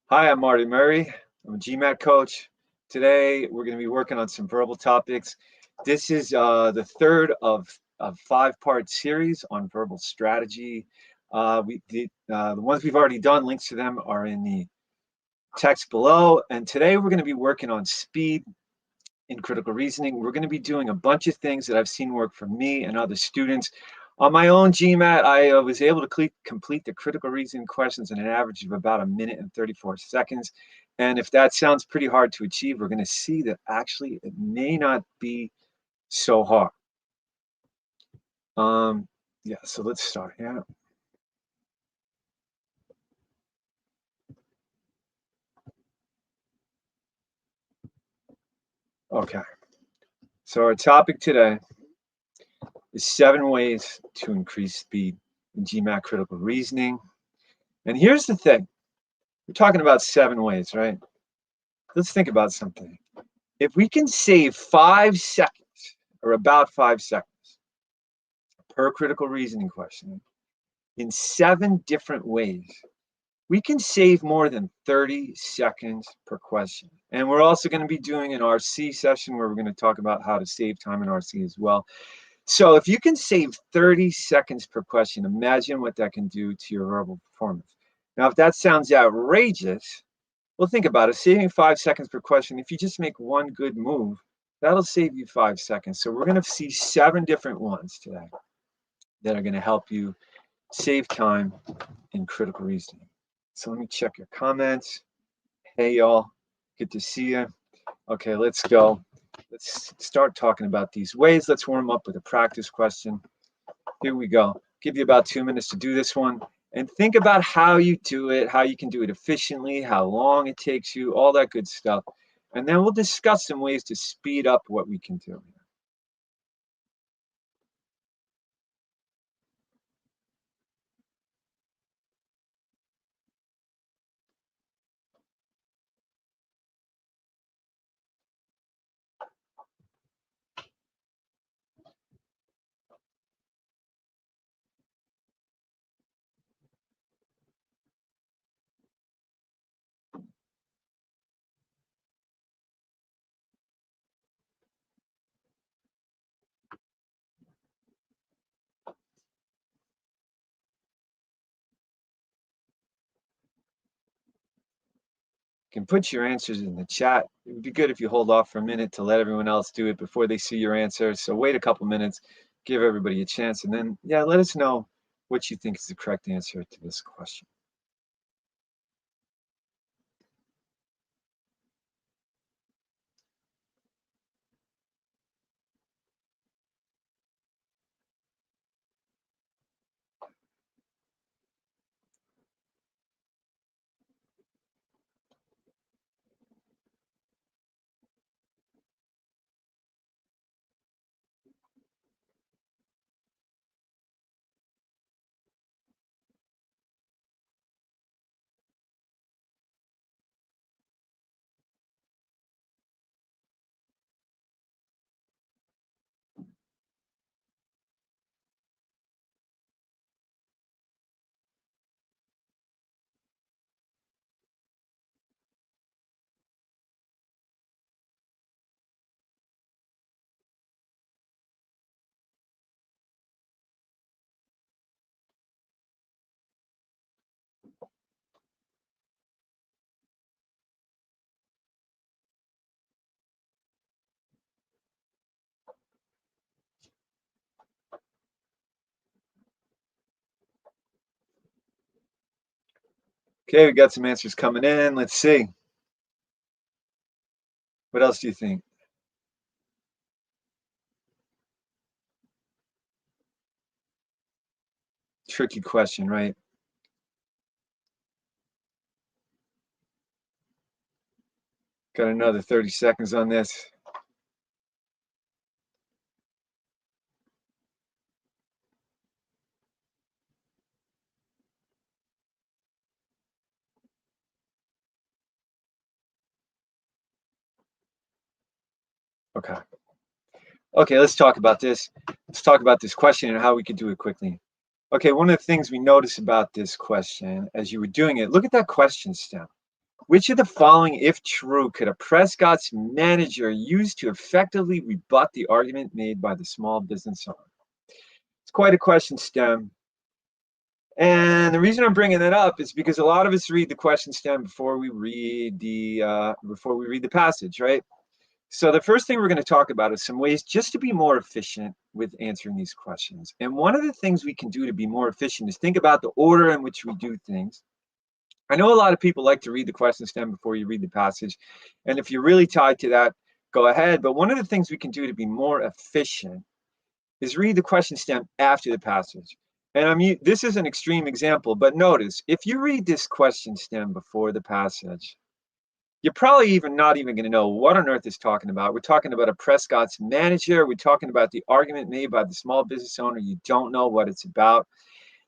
Hi, I'm Marty Murray. I'm a GMAT coach. Today, we're going to be working on some verbal topics. This is the third of a five-part series on verbal strategy. The ones we've already done, links to them are in the text below. And today, we're going to be working on speed in critical reasoning. We're going to be doing a bunch of things that I've seen work for me and other students. On my own GMAT, I was able to complete the critical reasoning questions in an average of about 1 minute and 34 seconds. And if that sounds pretty hard to achieve, we're going to see that actually it may not be so hard. Yeah, so let's start here. Okay, so our topic today is 7 ways to increase speed in GMAT critical reasoning. And here's the thing. We're talking about 7 ways, right? Let's think about something. If we can save 5 seconds, or about 5 seconds, per critical reasoning question in 7 different ways, we can save more than 30 seconds per question. And we're also going to be doing an RC session where we're going to talk about how to save time in RC as well. So if you can save 30 seconds per question, imagine what that can do to your verbal performance. Now, if that sounds outrageous, well, think about it. Saving 5 seconds per question, if you just make one good move, that'll save you 5 seconds. So we're going to see 7 different ones today that are going to help you save time in critical reasoning. So let me check your comments. Hey, y'all. Good to see you. Okay, let's go. Let's start talking about these ways. Let's warm up with a practice question. Here we go. Give you about 2 minutes to do this one. And think about how you do it, how you can do it efficiently, how long it takes you, all that good stuff. And then we'll discuss some ways to speed up what we can do. You can put your answers in the chat. It would be good if you hold off for a minute to let everyone else do it before they see your answers. So wait a couple minutes, give everybody a chance, and then, yeah, let us know what you think is the correct answer to this question. Okay, we got some answers coming in. Let's see. What else do you think? Tricky question, right? Got another 30 seconds on this. Okay. Okay, let's talk about this. Let's talk about this question and how we could do it quickly. Okay, one of the things we notice about this question as you were doing it, look at that question stem. Which of the following, if true, could a Prescott's manager use to effectively rebut the argument made by the small business owner? It's quite a question stem. And the reason I'm bringing that up is because a lot of us read the question stem before we read the passage, right? So the first thing we're going to talk about is some ways just to be more efficient with answering these questions. And one of the things we can do to be more efficient is think about the order in which we do things. I know a lot of people like to read the question stem before you read the passage. And if you're really tied to that, go ahead. But one of the things we can do to be more efficient is read the question stem after the passage. And this is an extreme example, but notice, if you read this question stem before the passage, you're probably not even going to know what on earth it's talking about. We're talking about a Prescott's manager. We're talking about the argument made by the small business owner. You don't know what it's about.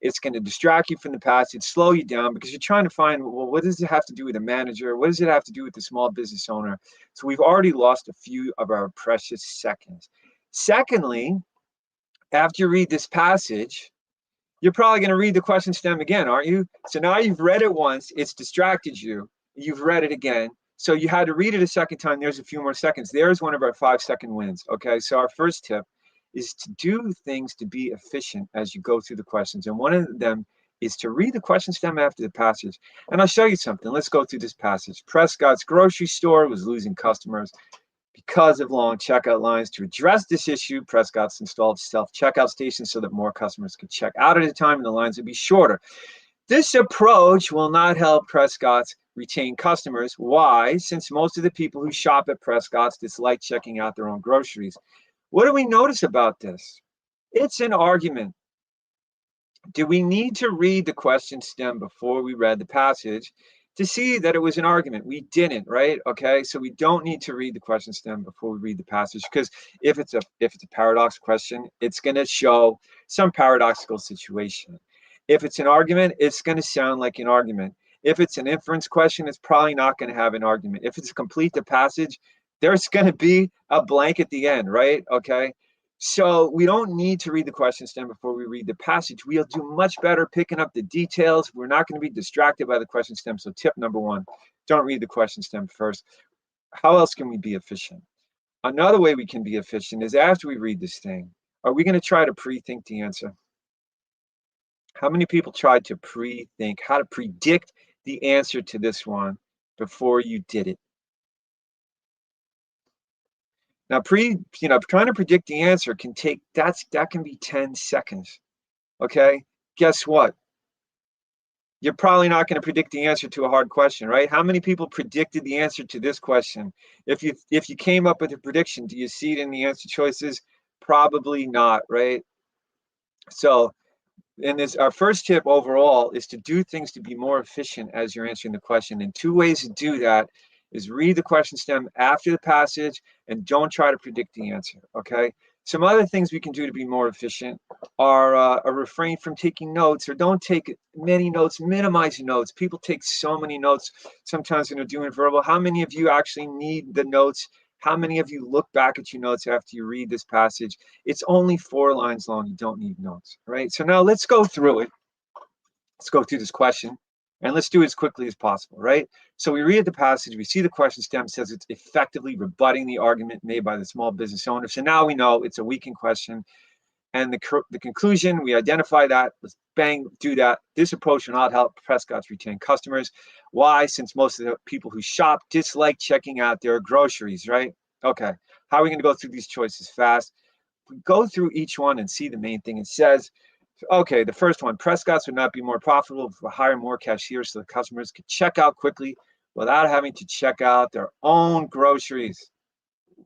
It's going to distract you from the passage, slow you down, because you're trying to find, well, what does it have to do with the manager? What does it have to do with the small business owner? So we've already lost a few of our precious seconds. Secondly, after you read this passage, you're probably going to read the question stem again, aren't you? So now you've read it once, it's distracted you. You've read it again. So you had to read it a second time. There's a few more seconds. There's one of our 5-second wins. Okay, so our first tip is to do things to be efficient as you go through the questions. And one of them is to read the question stem after the passage. And I'll show you something. Let's go through this passage. Prescott's grocery store was losing customers because of long checkout lines. To address this issue, Prescott's installed self-checkout stations so that more customers could check out at a time and the lines would be shorter. This approach will not help Prescott's retain customers. Why? Since most of the people who shop at Prescott's dislike checking out their own groceries. What do we notice about this? It's an argument. Do we need to read the question stem before we read the passage to see that it was an argument? We didn't, right? Okay, so we don't need to read the question stem before we read the passage, because if it's a paradox question, it's going to show some paradoxical situation. If it's an argument, it's going to sound like an argument. If it's an inference question, it's probably not going to have an argument. If it's complete the passage, there's going to be a blank at the end, right? Okay. So we don't need to read the question stem before we read the passage. We'll do much better picking up the details. We're not going to be distracted by the question stem. So tip number one, don't read the question stem first. How else can we be efficient? Another way we can be efficient is after we read this thing, are we going to try to pre-think the answer? How many people tried to pre-think, how to predict the answer to this one before you did it? Now, trying to predict the answer can take, that can be 10 seconds, okay? Guess what? You're probably not going to predict the answer to a hard question, right? How many people predicted the answer to this question? If you came up with a prediction, do you see it in the answer choices? Probably not, right? So, our first tip overall is to do things to be more efficient as you're answering the question. And two ways to do that is read the question stem after the passage and don't try to predict the answer, okay? Some other things we can do to be more efficient are refrain from taking notes, or don't take many notes, minimize notes. People take so many notes sometimes when they're doing verbal. How many of you actually need the notes? How many of you look back at your notes after you read this passage? It's only 4 lines long. You don't need notes, right? So now let's go through it. Let's go through this question, and let's do it as quickly as possible, right? So we read the passage. We see the question stem says it's effectively rebutting the argument made by the small business owner. So now we know it's a weakened question. And the conclusion, we identify that. Let's do that. This approach will not help Prescott's retain customers. Why? Since most of the people who shop dislike checking out their groceries, right? Okay, how are we going to go through these choices fast? We go through each one and see the main thing it says. Okay, the first one, Prescott's would not be more profitable if we hire more cashiers so the customers could check out quickly without having to check out their own groceries.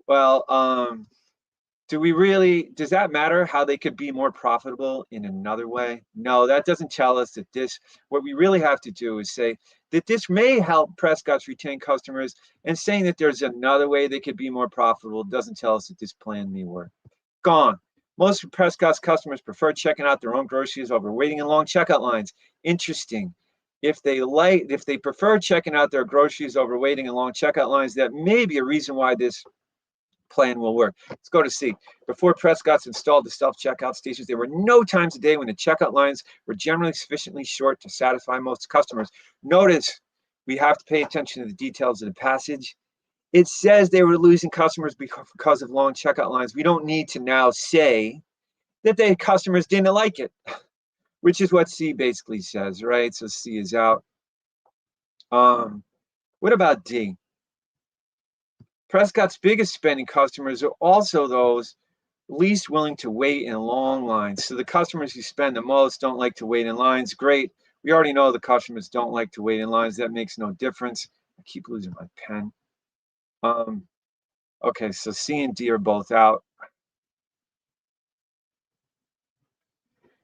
Well, does that matter how they could be more profitable in another way? No, that doesn't tell us that what we really have to do is say that this may help Prescott's retain customers, and saying that there's another way they could be more profitable doesn't tell us that this plan may work. Gone. Most of Prescott's customers prefer checking out their own groceries over waiting in long checkout lines. Interesting. If they prefer checking out their groceries over waiting in long checkout lines, that may be a reason why this plan will work. Let's go to C. Before Prescott's installed the self-checkout stations, there were no times a day when the checkout lines were generally sufficiently short to satisfy most customers. Notice We have to pay attention to the details of the passage. It says they were losing customers because of long checkout lines. We don't need to now say that the customers didn't like it, which is what C basically says, right? So C is out. What about D? Prescott's biggest spending customers are also those least willing to wait in long lines. So the customers who spend the most don't like to wait in lines. Great. We already know the customers don't like to wait in lines. That makes no difference. I keep losing my pen. Okay, so C and D are both out.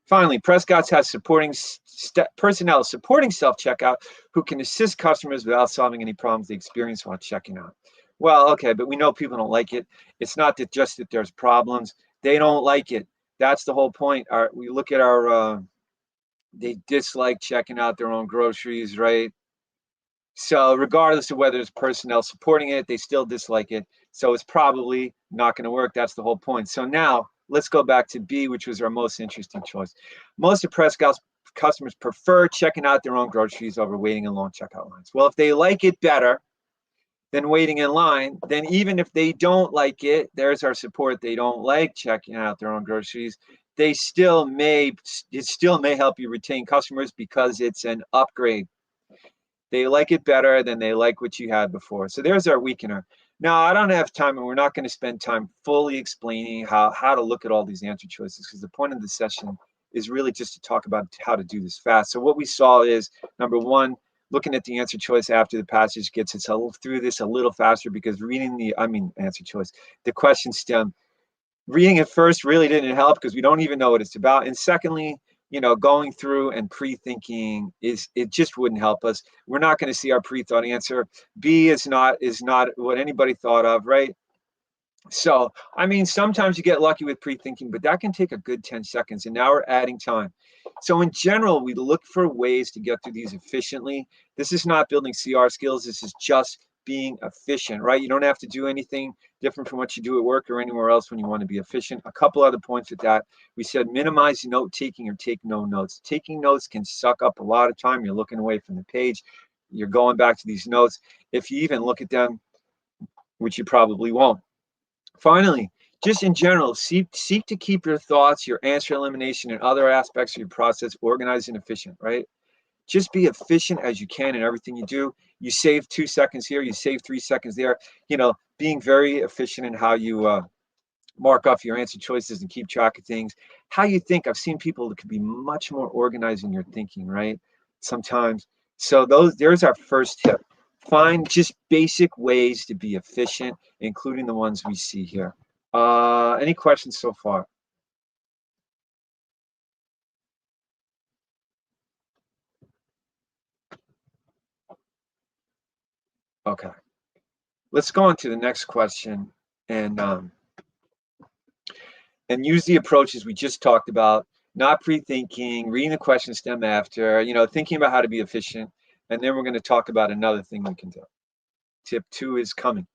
Finally, Prescott's has personnel supporting self-checkout who can assist customers without solving any problems they experience while checking out. Well, okay, but we know people don't like it. It's not that just that there's problems. They don't like it. That's the whole point. We look at our, they dislike checking out their own groceries, right? So regardless of whether it's personnel supporting it, they still dislike it. So it's probably not going to work. That's the whole point. So now let's go back to B, which was our most interesting choice. Most of Prescott's customers prefer checking out their own groceries over waiting in long checkout lines. Well, if they like it better than waiting in line, then even if they don't like it, there's our support. They don't like checking out their own groceries. It still may help you retain customers because it's an upgrade. They like it better than they like what you had before. So there's our weakener. Now, I don't have time, and we're not going to spend time fully explaining how to look at all these answer choices, because the point of the session is really just to talk about how to do this fast. So what we saw is, number one, looking at the answer choice after the passage gets us through this a little faster, because reading the question stem, reading it first really didn't help because we don't even know what it's about. And secondly, going through and pre-thinking it just wouldn't help us. We're not going to see our pre-thought answer. B is not what anybody thought of, right? So, I mean, sometimes you get lucky with pre-thinking, but that can take a good 10 seconds. And now we're adding time. So in general, we look for ways to get through these efficiently. This is not building CR skills. This is just being efficient, right? You don't have to do anything different from what you do at work or anywhere else when you want to be efficient. A couple other points with that. We said minimize note taking or take no notes. Taking notes can suck up a lot of time. You're looking away from the page. You're going back to these notes. If you even look at them, which you probably won't. Finally, just in general, seek to keep your thoughts, your answer elimination, and other aspects of your process organized and efficient, right? Just be efficient as you can in everything you do. You save 2 seconds here, you save 3 seconds there. Being very efficient in how you mark off your answer choices and keep track of things. How you think. I've seen people that could be much more organized in your thinking, right? Sometimes. So there's our first tip. Find just basic ways to be efficient, including the ones we see here. Any questions so far? Okay. Let's go on to the next question and use the approaches we just talked about, not pre-thinking, reading the question stem after, thinking about how to be efficient. And then we're going to talk about another thing we can do. Tip 2 is coming.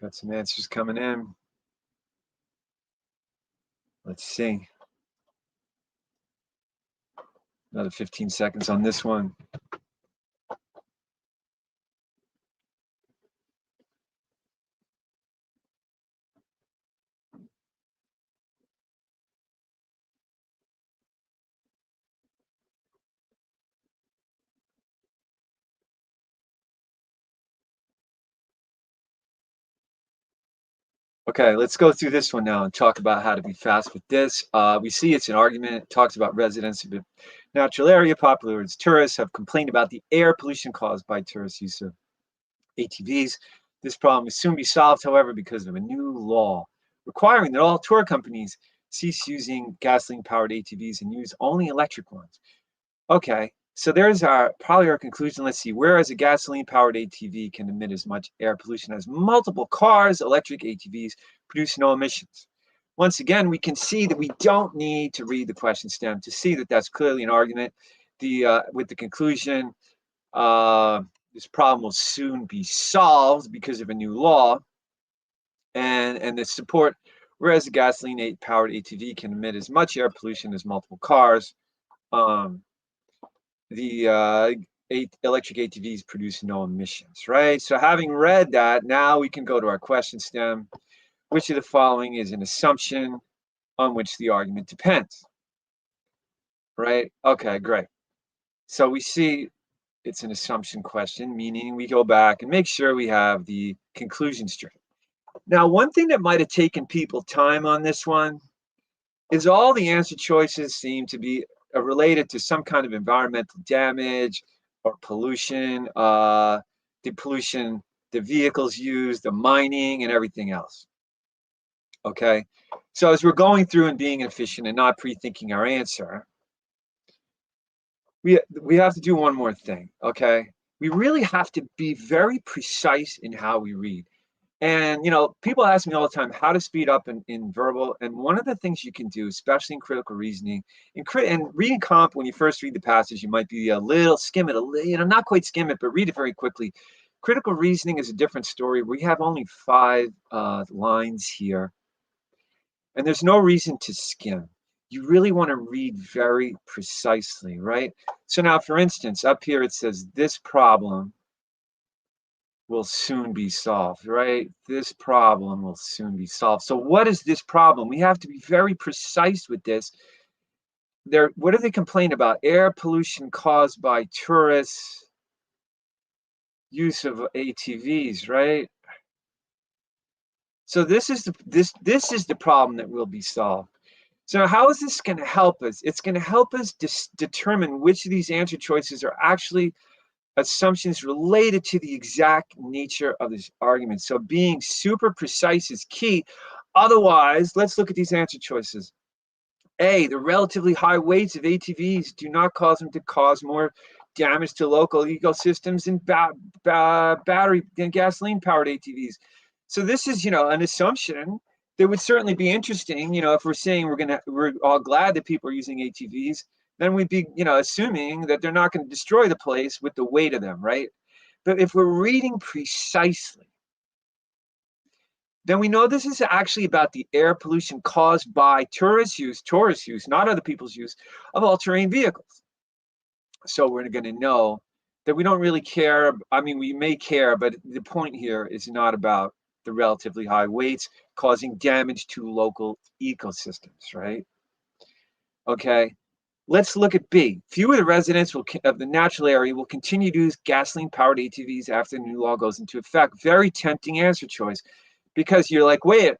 Got some answers coming in. Let's see. Another 15 seconds on this one. Okay, let's go through this one now and talk about how to be fast with this. We see it's an argument. It talks about residents of a natural area, popular as tourists, have complained about the air pollution caused by tourist use of ATVs. This problem will soon be solved, however, because of a new law requiring that all tour companies cease using gasoline-powered ATVs and use only electric ones. Okay, so there's probably our conclusion. Let's see. Whereas a gasoline-powered ATV can emit as much air pollution as multiple cars, electric ATVs produce no emissions. Once again, we can see that we don't need to read the question stem to see that that's clearly an argument. With the conclusion, this problem will soon be solved because of a new law, and the support. Whereas a gasoline-powered ATV can emit as much air pollution as multiple cars. The electric ATVs produce no emissions, right? So having read that, now we can go to our question stem. Which of the following is an assumption on which the argument depends, right? Okay, great. So we see it's an assumption question, meaning we go back and make sure we have the conclusion straight. Now, one thing that might have taken people time on this one is all the answer choices seem to be related to some kind of environmental damage or pollution, the pollution the vehicles use, the mining, and everything else. Okay, so as we're going through and being efficient and not pre-thinking our answer, we have to do one more thing. Okay, we really have to be very precise in how we read. And, people ask me all the time how to speed up in verbal. And one of the things you can do, especially in critical reasoning, and reading comp, when you first read the passage, you might be a little skim it, not quite skim it, but read it very quickly. Critical reasoning is a different story. We have only 5 lines here. And there's no reason to skim. You really want to read very precisely, right? So now, for instance, up here it says this problem will soon be solved, right? This problem will soon be solved. So what is this problem? We have to be very precise with this. What do they complain about? Air pollution caused by tourists' use of ATVs, right? So this is the problem that will be solved. So how is this going to help us? It's going to help us determine which of these answer choices are actually assumptions related to the exact nature of this argument. So being super precise is key. Otherwise, let's look at these answer choices. A, the relatively high weights of ATVs do not cause them to cause more damage to local ecosystems than battery and gasoline-powered ATVs. So this is, an assumption that would certainly be interesting. If we're saying we're all glad that people are using ATVs, then we'd be, assuming that they're not going to destroy the place with the weight of them, right? But if we're reading precisely, then we know this is actually about the air pollution caused by tourist use, not other people's use, of all-terrain vehicles. So we're going to know that we don't really care. I mean, we may care, but the point here is not about the relatively high weights causing damage to local ecosystems, right? Okay. Let's look at B. Few of the residents of the natural area will continue to use gasoline-powered ATVs after the new law goes into effect. Very tempting answer choice, because you're like, wait,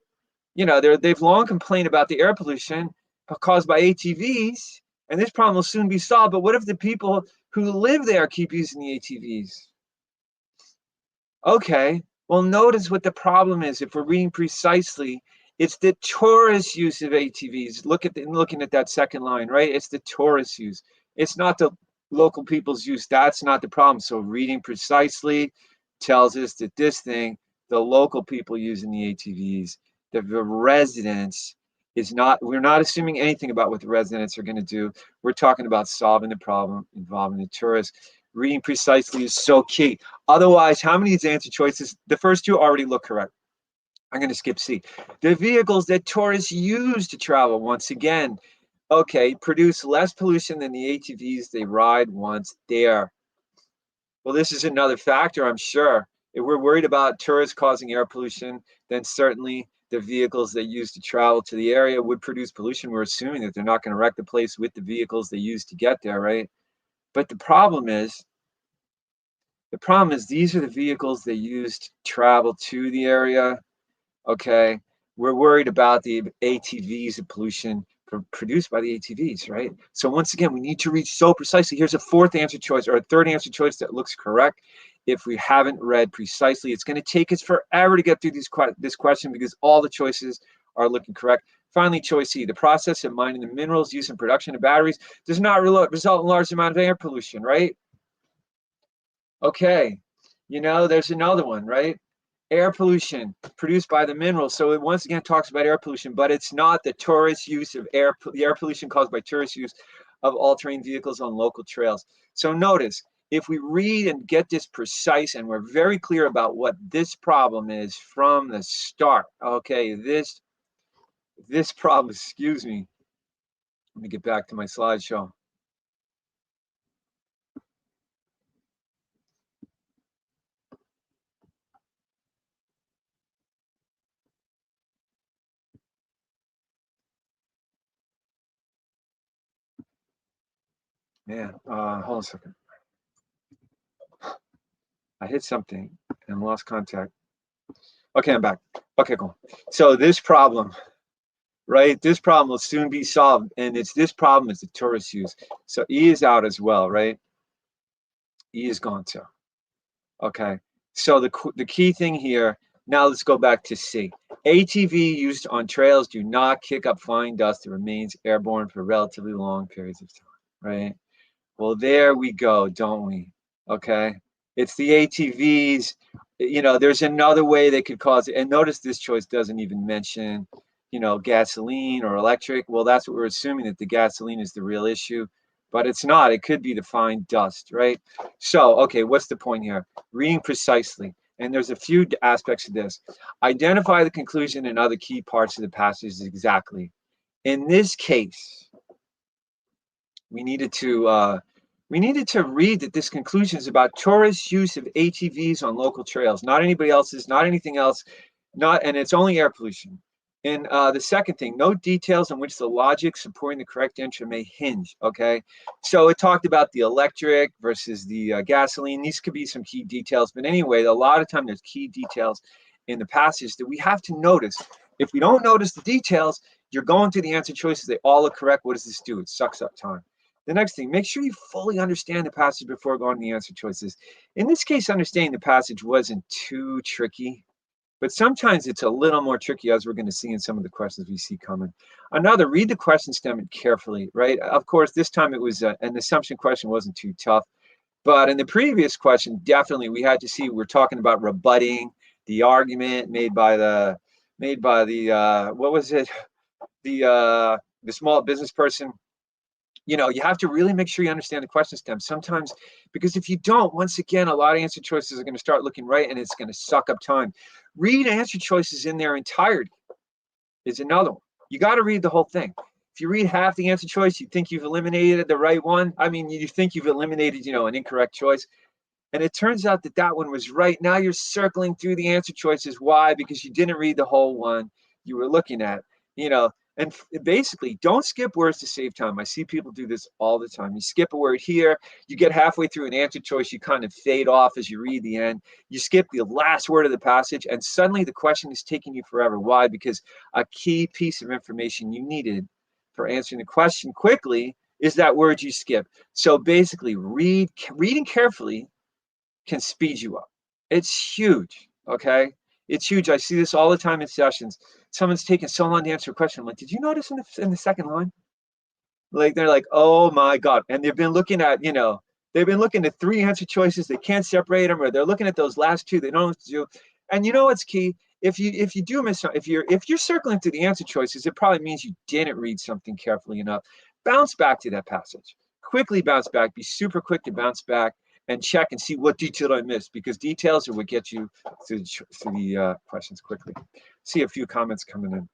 they've long complained about the air pollution caused by ATVs, and this problem will soon be solved. But what if the people who live there keep using the ATVs? Okay, well, notice what the problem is. If we're reading precisely, it's the tourist use of ATVs. Looking at that second line, right? It's the tourist use. It's not the local people's use. That's not the problem. So reading precisely tells us that the local people using the ATVs, the residents we're not assuming anything about what the residents are going to do. We're talking about solving the problem involving the tourists. Reading precisely is so key. Otherwise, how many of these answer choices, the first 2 already look correct. I'm going to skip C. The vehicles that tourists use to travel, once again, okay, produce less pollution than the ATVs they ride once there. Well, this is another factor, I'm sure. If we're worried about tourists causing air pollution, then certainly the vehicles they use to travel to the area would produce pollution. We're assuming that they're not going to wreck the place with the vehicles they use to get there, right? But the problem is these are the vehicles they use to travel to the area. Okay, we're worried about the ATVs, the pollution produced by the ATVs, right? So once again, we need to read so precisely. Here's a fourth answer choice or a third answer choice that looks correct. If we haven't read precisely, it's going to take us forever to get through this question because all the choices are looking correct. Finally, choice C, the process of mining the minerals used in production of batteries does not result in large amount of air pollution, right? Okay, there's another one, right? Air pollution produced by the minerals. So it once again talks about air pollution, but it's not the tourist use of the air pollution caused by tourist use of all-terrain vehicles on local trails. So notice, if we read and get this precise and we're very clear about what this problem is from the start, okay, this problem, excuse me, let me get back to my slideshow. Yeah, hold on a second. I hit something and lost contact. Okay, I'm back. Okay, cool. So this problem, right? This problem will soon be solved, and this problem is the tourist use. So E is out as well, right? E is gone too. Okay. So the key thing here. Now let's go back to C. ATV used on trails do not kick up fine dust that remains airborne for relatively long periods of time, right? Well, there we go, don't we? Okay. It's the ATVs. There's another way they could cause it. And notice this choice doesn't even mention, gasoline or electric. Well, that's what we're assuming, that the gasoline is the real issue, but it's not. It could be the fine dust, right? So, okay, what's the point here? Reading precisely. And there's a few aspects of this. Identify the conclusion and other key parts of the passage exactly. In this case, we needed to read that this conclusion is about tourist use of ATVs on local trails, not anybody else's, not anything else, and it's only air pollution. And the second thing, note details on which the logic supporting the correct answer may hinge, okay? So it talked about the electric versus the gasoline. These could be some key details, but anyway, a lot of time there's key details in the passage that we have to notice. If we don't notice the details, you're going through the answer choices, they all look correct. What does this do? It sucks up time. The next thing, make sure you fully understand the passage before going to the answer choices. In this case, understanding the passage wasn't too tricky, but sometimes it's a little more tricky, as we're going to see in some of the questions we see coming. Another, read the question statement carefully, right? Of course, this time it was an assumption question, wasn't too tough. But in the previous question, definitely we had to see, we're talking about rebutting the argument made by the what was it? The small business person. You have to really make sure you understand the question stem sometimes, because if you don't, once again, a lot of answer choices are going to start looking right and it's going to suck up time. Read answer choices in their entirety is another one. You got to read the whole thing. If you read half the answer choice, you think you've eliminated the right one. I mean, you think you've eliminated, an incorrect choice. And it turns out that one was right. Now you're circling through the answer choices. Why? Because you didn't read the whole one you were looking at, and basically don't skip words to save time. I see people do this all the time. You skip a word here, you get halfway through an answer choice, you kind of fade off as you read the end. You skip the last word of the passage, and suddenly the question is taking you forever. Why? Because a key piece of information you needed for answering the question quickly is that word you skip. So basically, reading carefully can speed you up. It's huge, okay? It's huge. I see this all the time in sessions. Someone's taking so long to answer a question. I'm like, did you notice in the second line? Like, they're like, oh my God. And they've been looking at, they've been looking at 3 answer choices. They can't separate them, or they're looking at those last 2. They don't know what to do. And you know what's key? If you do miss, if you're circling through the answer choices, it probably means you didn't read something carefully enough. Bounce back to that passage. Quickly bounce back. Be super quick to bounce back. and check and see what detail I missed, because details are what get you through the questions quickly. See a few comments coming in.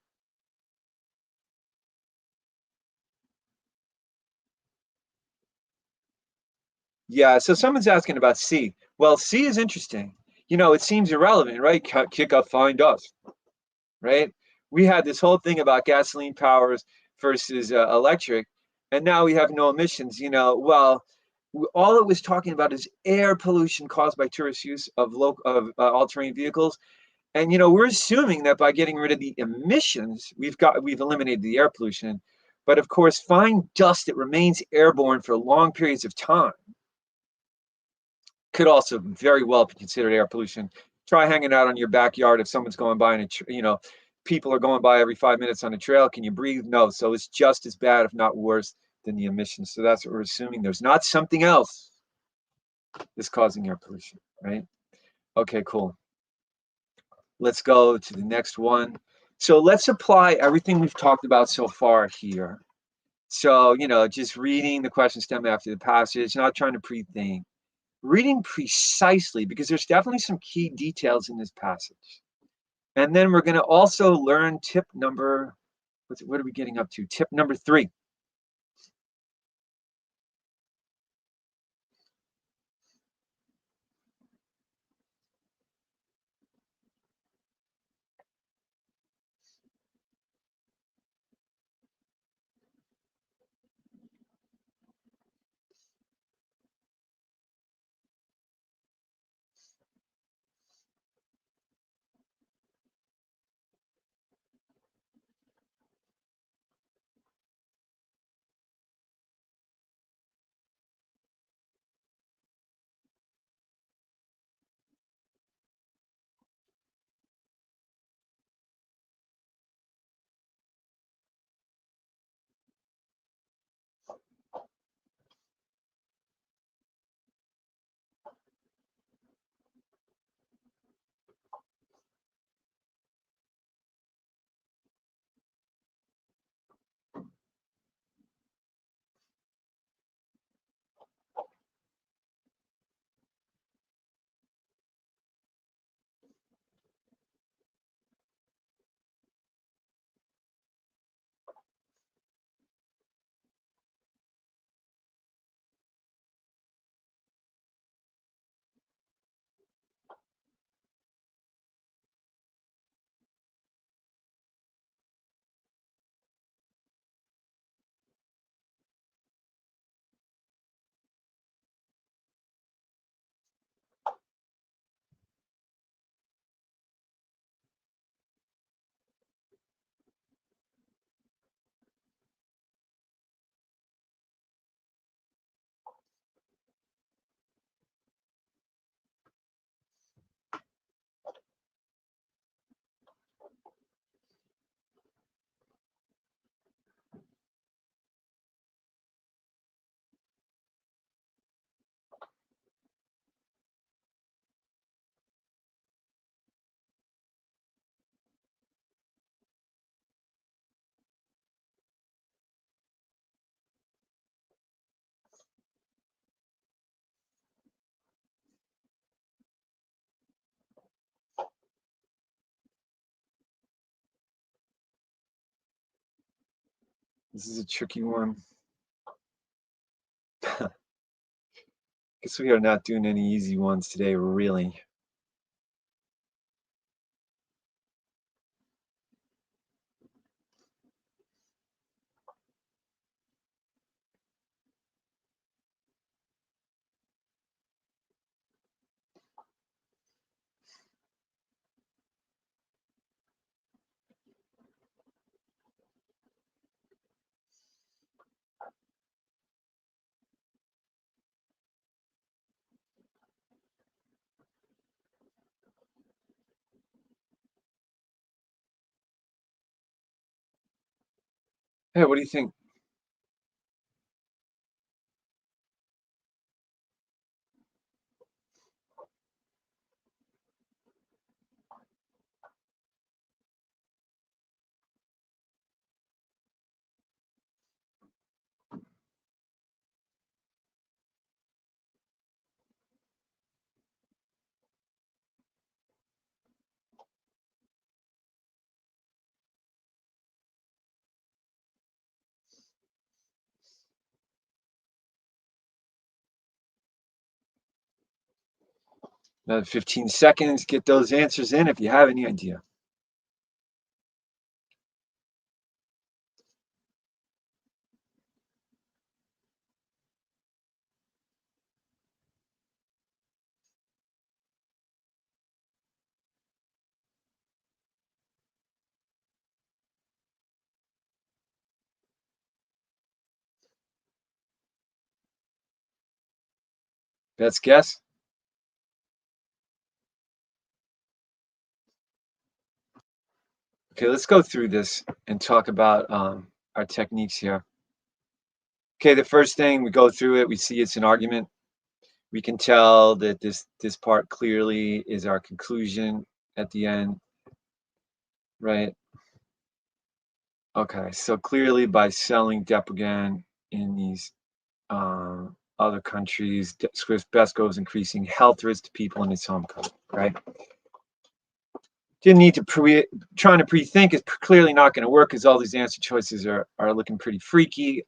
Yeah, so someone's asking about C. Well, C is interesting. You know, it seems irrelevant, right? Kick up, find us, right? We had this whole thing about gasoline powers versus electric, and now we have no emissions. You know, well, all it was talking about is air pollution caused by tourist use of all-terrain vehicles. And you know, we're assuming that by getting rid of the emissions, we've eliminated the air pollution. But of course, fine dust that remains airborne for long periods of time could also very well be considered air pollution. Try hanging out on your backyard if someone's going by and you know, people are going by every 5 minutes on a trail. Can you breathe? No. So it's just as bad, if not worse, than the emissions. So that's what we're assuming. There's not something else that's causing air pollution, right? Okay, cool. Let's go to the next one. So let's apply everything we've talked about so far here. So, you know, just reading the question stem after the passage, not trying to pre-think. Reading precisely, because there's definitely some key details in this passage. And then we're going to also learn tip number, what are we getting up to? Tip number 3. This is a tricky one. Guess we are not doing any easy ones today, really. Hey, what do you think? Another 15 seconds. Get those answers in if you have any idea. Best guess? Okay, let's go through this and talk about our techniques here. Okay, the first thing, we go through it, we see it's an argument. We can tell that this part clearly is our conclusion at the end, right? Okay, so clearly by selling Depogan in these other countries, Swift BESCO is increasing health risk to people in its home country, right? Didn't need to trying to pre-think is clearly not going to work because all these answer choices are looking pretty freaky.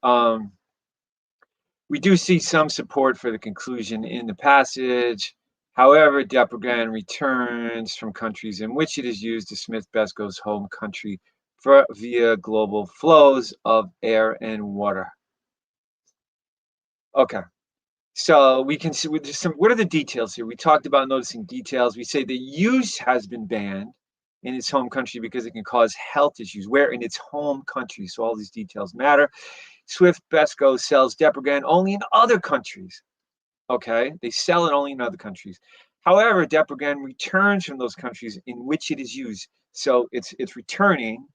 We do see some support for the conclusion in the passage. However, Depogan returns from countries in which it is used to Smith BESCO's home country via global flows of air and water. Okay, so we can see with some. What are the details here? We talked about noticing details. We say the use has been banned in its home country because it can cause health issues. Where in its home country? So all these details matter. Swift BESCO sells Depogan only in other countries. Okay, they sell it only in other countries. However, Depogan returns from those countries in which it is used. So it's returning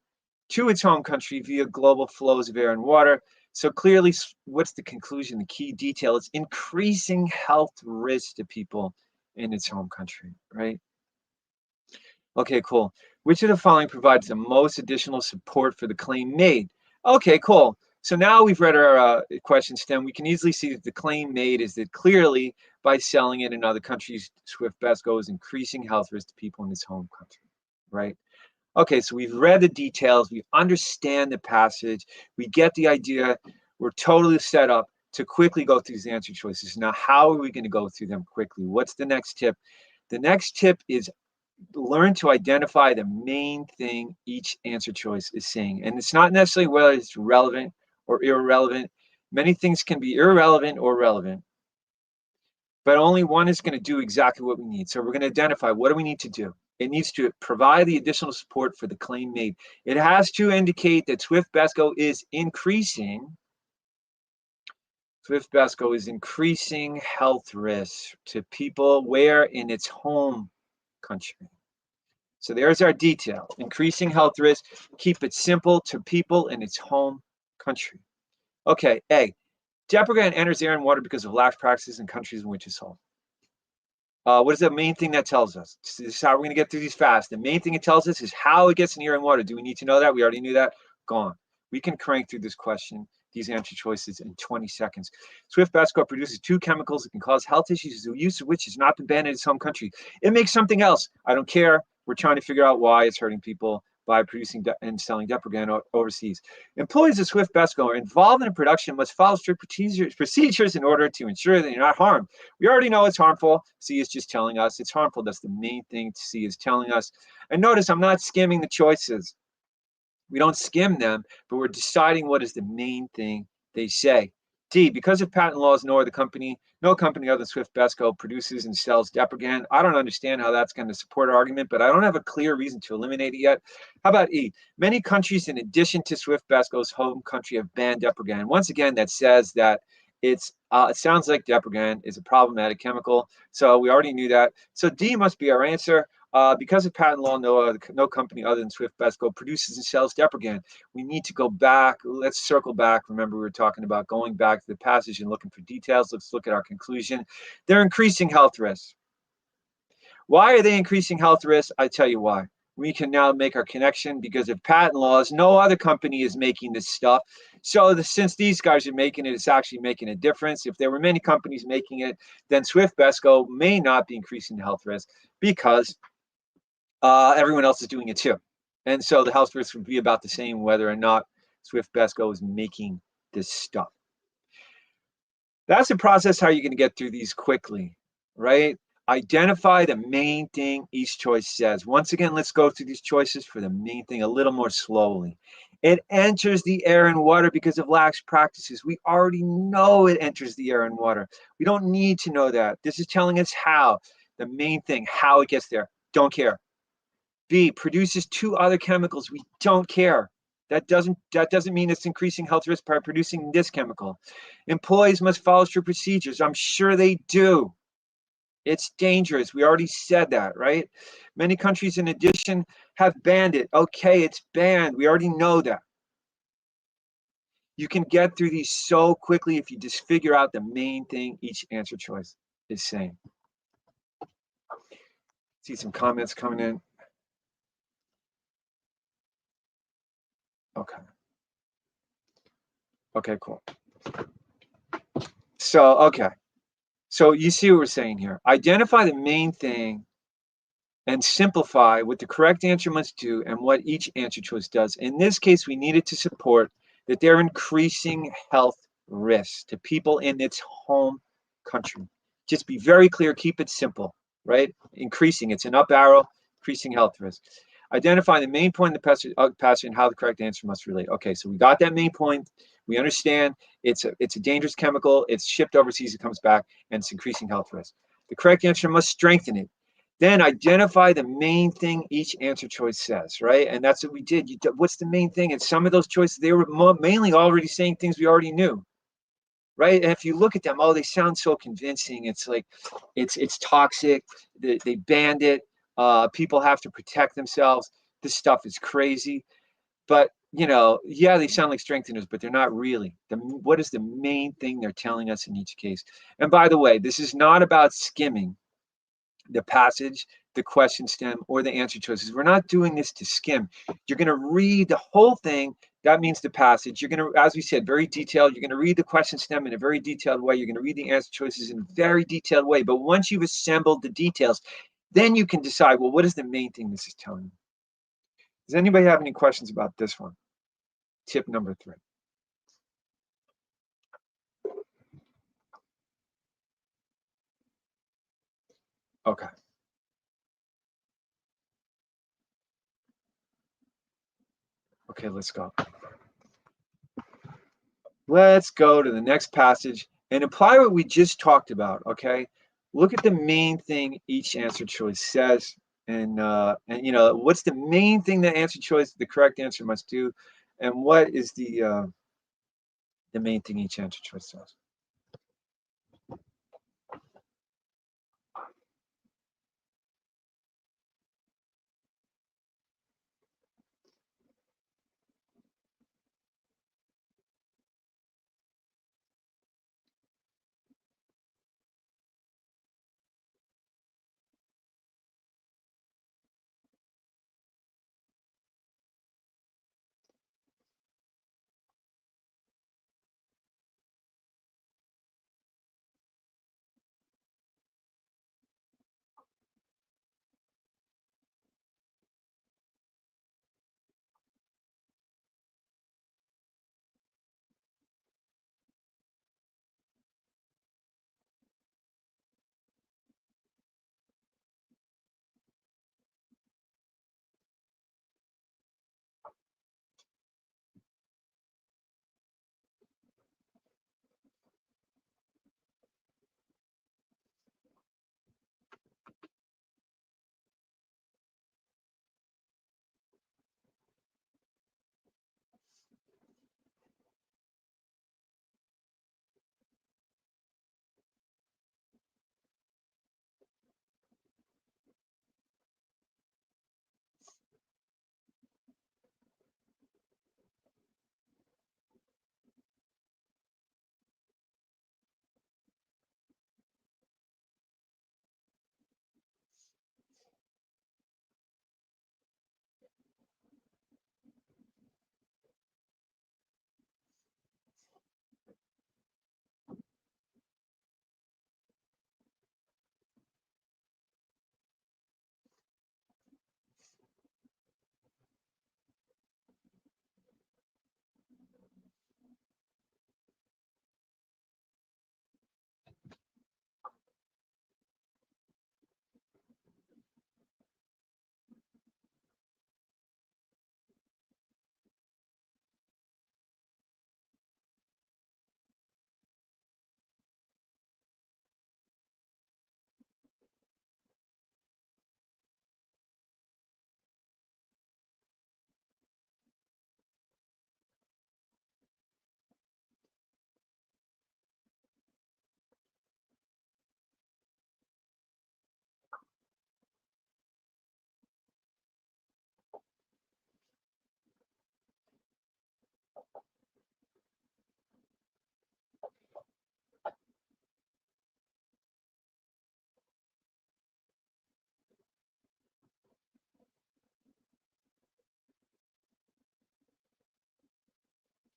to its home country via global flows of air and water. So clearly, what's the conclusion? The key detail is increasing health risk to people in its home country, right? Okay, cool. Which of the following provides the most additional support for the claim made? Okay, cool. So now we've read our question stem. We can easily see that the claim made is that clearly by selling it in other countries, Swift BESCO is increasing health risk to people in its home country, right? Okay, so we've read the details, we understand the passage, we get the idea, we're totally set up to quickly go through these answer choices. Now, how are we going to go through them quickly? What's the next tip? The next tip is learn to identify the main thing each answer choice is saying. And it's not necessarily whether it's relevant or irrelevant. Many things can be irrelevant or relevant, but only one is going to do exactly what we need. So we're going to identify what do we need to do. It needs to provide the additional support for the claim made. It has to indicate that Swift BESCO is increasing. Swift BESCO is increasing health risks to people where in its home country. So there's our detail. Increasing health risk. Keep it simple to people in its home country. Okay, A. Depogan enters air and water because of lax practices in countries in which it's home. What is the main thing that tells us? This is how we're going to get through these fast. The main thing it tells us is how it gets in air and water. Do we need to know that? We already knew that. Gone. We can crank through this question, these answer choices in 20 seconds. Swift BESCO produces two chemicals that can cause health issues, the use of which has not been banned in its home country. It makes something else. I don't care. We're trying to figure out why it's hurting people by producing and selling Depogan overseas. Employees of Swift BESCO are involved in the production must follow strict procedures in order to ensure that you're not harmed. We already know it's harmful. C is just telling us it's harmful. That's the main thing C is telling us. And notice I'm not skimming the choices. We don't skim them, but we're deciding what is the main thing they say. D, because of patent laws, no company other than Swift BESCO produces and sells Depogan. I don't understand how that's going to support our argument, but I don't have a clear reason to eliminate it yet. How about E? Many countries, in addition to Swift BESCO's home country, have banned Depogan. Once again, that says that it sounds like Depogan is a problematic chemical. So we already knew that. So D must be our answer. Because of patent law, no company other than Swift BESCO produces and sells Depogan. We need to go back. Let's circle back. Remember, we were talking about going back to the passage and looking for details. Let's look at our conclusion. They're increasing health risks. Why are they increasing health risks? I tell you why. We can now make our connection because of patent laws. No other company is making this stuff. So since these guys are making it, it's actually making a difference. If there were many companies making it, then Swift BESCO may not be increasing the health risk because everyone else is doing it too. And so the health risk would be about the same whether or not Swift BESCO is making this stuff. That's the process how you're going to get through these quickly, right? Identify the main thing each choice says. Once again, let's go through these choices for the main thing a little more slowly. It enters the air and water because of lax practices. We already know it enters the air and water. We don't need to know that. This is telling us how. The main thing, how it gets there. Don't care. B, produces two other chemicals. We don't care. That doesn't mean it's increasing health risk by producing this chemical. Employees must follow strict procedures. I'm sure they do. It's dangerous. We already said that, right? Many countries, in addition, have banned it. Okay, it's banned. We already know that. You can get through these so quickly if you just figure out the main thing each answer choice is saying. See some comments coming in. Okay. Okay, cool. So, okay. So you see what we're saying here. Identify the main thing and simplify what the correct answer must do and what each answer choice does. In this case, we needed to support that they're increasing health risks to people in its home country. Just be very clear, keep it simple, right? Increasing, it's an up arrow, increasing health risk. Identify the main point of the passage and how the correct answer must relate. Okay, so we got that main point. We understand it's a dangerous chemical. It's shipped overseas, it comes back, and it's increasing health risk. The correct answer must strengthen it. Then identify the main thing each answer choice says, right? And that's what we did. What's the main thing? And some of those choices, they were mainly already saying things we already knew, right? And if you look at them, oh, they sound so convincing. It's like, it's toxic. They banned it. People have to protect themselves. This stuff is crazy. But, yeah, they sound like strengtheners, but they're not really. What is the main thing they're telling us in each case? And by the way, this is not about skimming the passage, the question stem, or the answer choices. We're not doing this to skim. You're going to read the whole thing. That means the passage. You're going to, as we said, very detailed. You're going to read the question stem in a very detailed way. You're going to read the answer choices in a very detailed way. But once you've assembled the details, then you can decide, well, what is the main thing this is telling me? Does anybody have any questions about this one? Tip number 3. Okay. Okay, let's go. Let's go to the next passage and apply what we just talked about, okay? Look at the main thing each answer choice says, and what's the main thing that answer choice, the correct answer must do, and what is the main thing each answer choice says.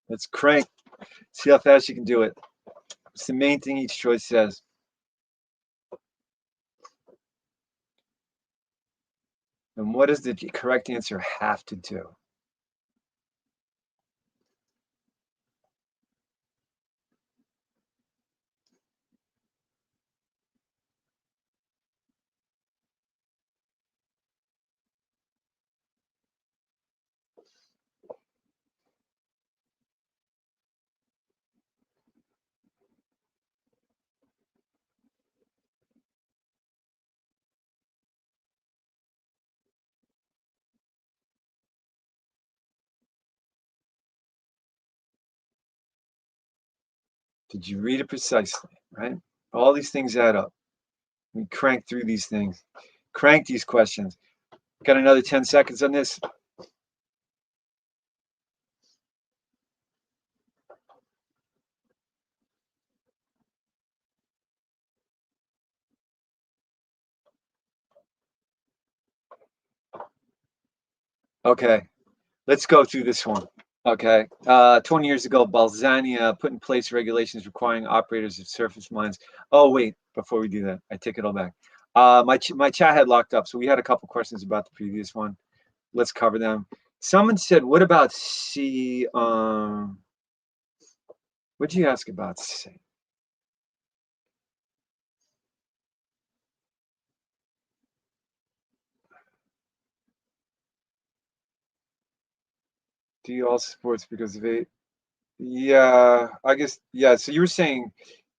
Let's crank. See how fast you can do it. It's the main thing each choice says. And what does the correct answer have to do? Did you read it precisely, right? All these things add up. We crank through these things. Crank these questions. Got another 10 seconds on this. Okay, let's go through this one. Okay, 20 years ago, Balzania put in place regulations requiring operators of surface mines. Oh, wait, before we do that, I take it all back. My chat had locked up, so we had a couple questions about the previous one. Let's cover them. Someone said, what about C? What'd you ask about C? Do all sports because of it? Yeah, I guess, yeah. So you were saying,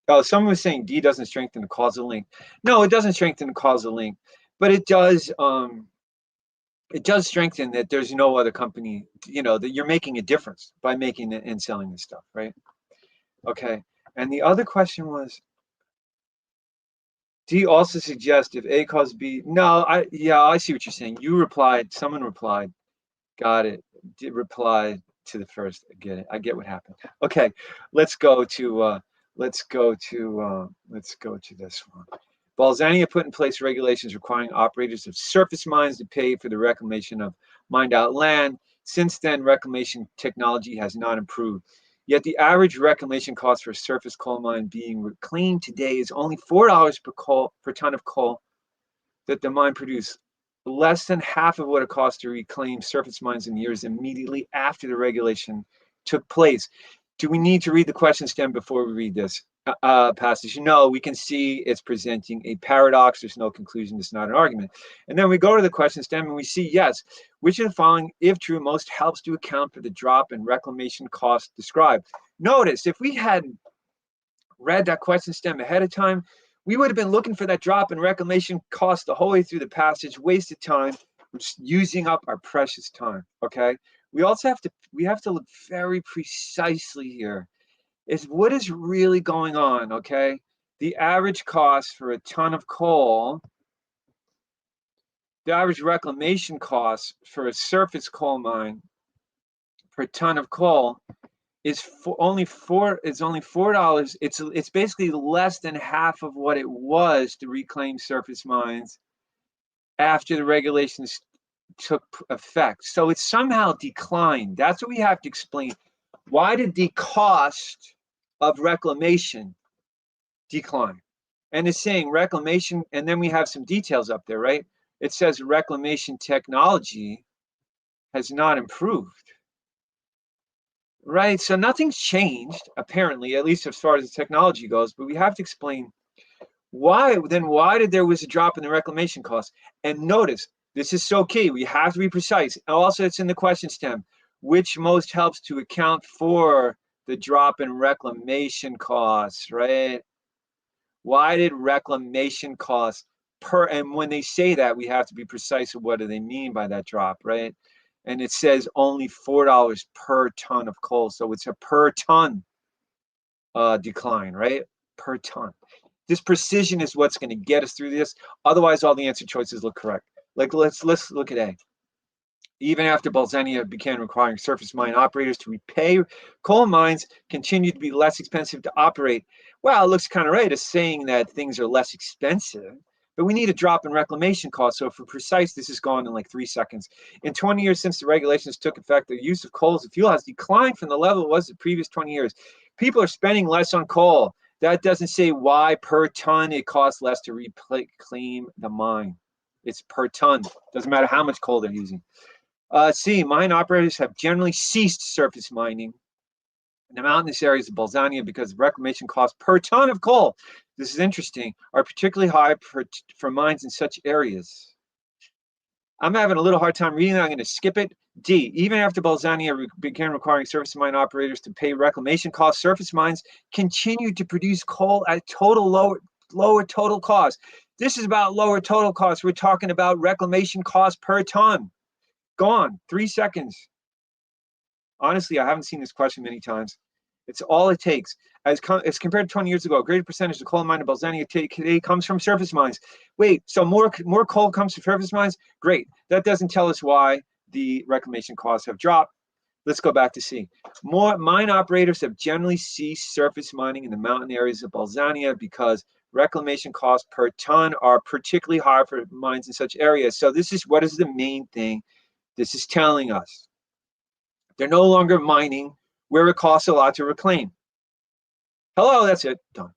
oh, someone was saying D doesn't strengthen the causal link. No, it doesn't strengthen the causal link, but it does strengthen that there's no other company, that you're making a difference by making it and selling this stuff, right? Okay. And the other question was, D also suggests if A causes B. No, I see what you're saying. Someone replied, got it. Did reply to the first. I get it. I get what happened. Okay, let's go to this one. Balzania put in place regulations requiring operators of surface mines to pay for the reclamation of mined out land. Since then, reclamation technology has not improved. Yet the average reclamation cost for a surface coal mine being reclaimed today is only $4 per ton of coal that the mine produced, less than half of what it cost to reclaim surface mines in the years immediately after the regulation took place. Do we need to read the question stem before we read this passage? No, we can see it's presenting a paradox. There's no conclusion. It's not an argument. And then we go to the question stem and we see, yes, which of the following, if true, most helps to account for the drop in reclamation costs described? Notice, if we had read that question stem ahead of time, we would have been looking for that drop in reclamation cost the whole way through the passage, wasted time, just using up our precious time, okay? We have to look very precisely here. Is what is really going on, okay? The average cost for a ton of coal, the average reclamation cost for a surface coal mine per ton of coal is only $4. It's basically less than half of what it was to reclaim surface mines after the regulations took effect. So it's somehow declined. That's what we have to explain. Why did the cost of reclamation decline? And it's saying reclamation, and then we have some details up there, right? It says reclamation technology has not improved. Right, so nothing's changed, apparently, at least as far as the technology goes, but we have to explain why did there was a drop in the reclamation costs? And notice, this is so key, we have to be precise. Also, it's in the question stem, which most helps to account for the drop in reclamation costs, right? Why did reclamation costs and when they say that, we have to be precise of what do they mean by that drop, right? And it says only $4 per ton of coal. So it's a per ton decline, right? Per ton. This precision is what's going to get us through this. Otherwise, all the answer choices look correct. Like let's look at A. Even after Balzania began requiring surface mine operators to repay, coal mines continued to be less expensive to operate. Well, it looks kind of right as saying that things are less expensive, but we need a drop in reclamation costs. So for precise, this is gone in like 3 seconds. In 20 years since the regulations took effect, the use of coal as a fuel has declined from the level it was the previous 20 years. People are spending less on coal. That doesn't say why per ton it costs less to reclaim the mine. It's per ton. Doesn't matter how much coal they're using. C, mine operators have generally ceased surface mining in the mountainous areas of Bolzania because reclamation costs per ton of coal, this is interesting, are particularly high for mines in such areas. I'm having a little hard time reading that. I'm going to skip it. D, even after Bolzania began requiring surface mine operators to pay reclamation costs, surface mines continued to produce coal at lower total cost. This is about lower total costs. We're talking about reclamation costs per ton. Gone. 3 seconds. Honestly, I haven't seen this question many times. It's all it takes. As compared to 20 years ago, a greater percentage of coal mined in Bolzania today comes from surface mines. Wait, so more coal comes from surface mines? Great. That doesn't tell us why the reclamation costs have dropped. Let's go back to C. More mine operators have generally ceased surface mining in the mountain areas of Bolzania because reclamation costs per ton are particularly high for mines in such areas. So this is what is the main thing this is telling us. They're no longer mining where it costs a lot to reclaim. Hello, that's it, done.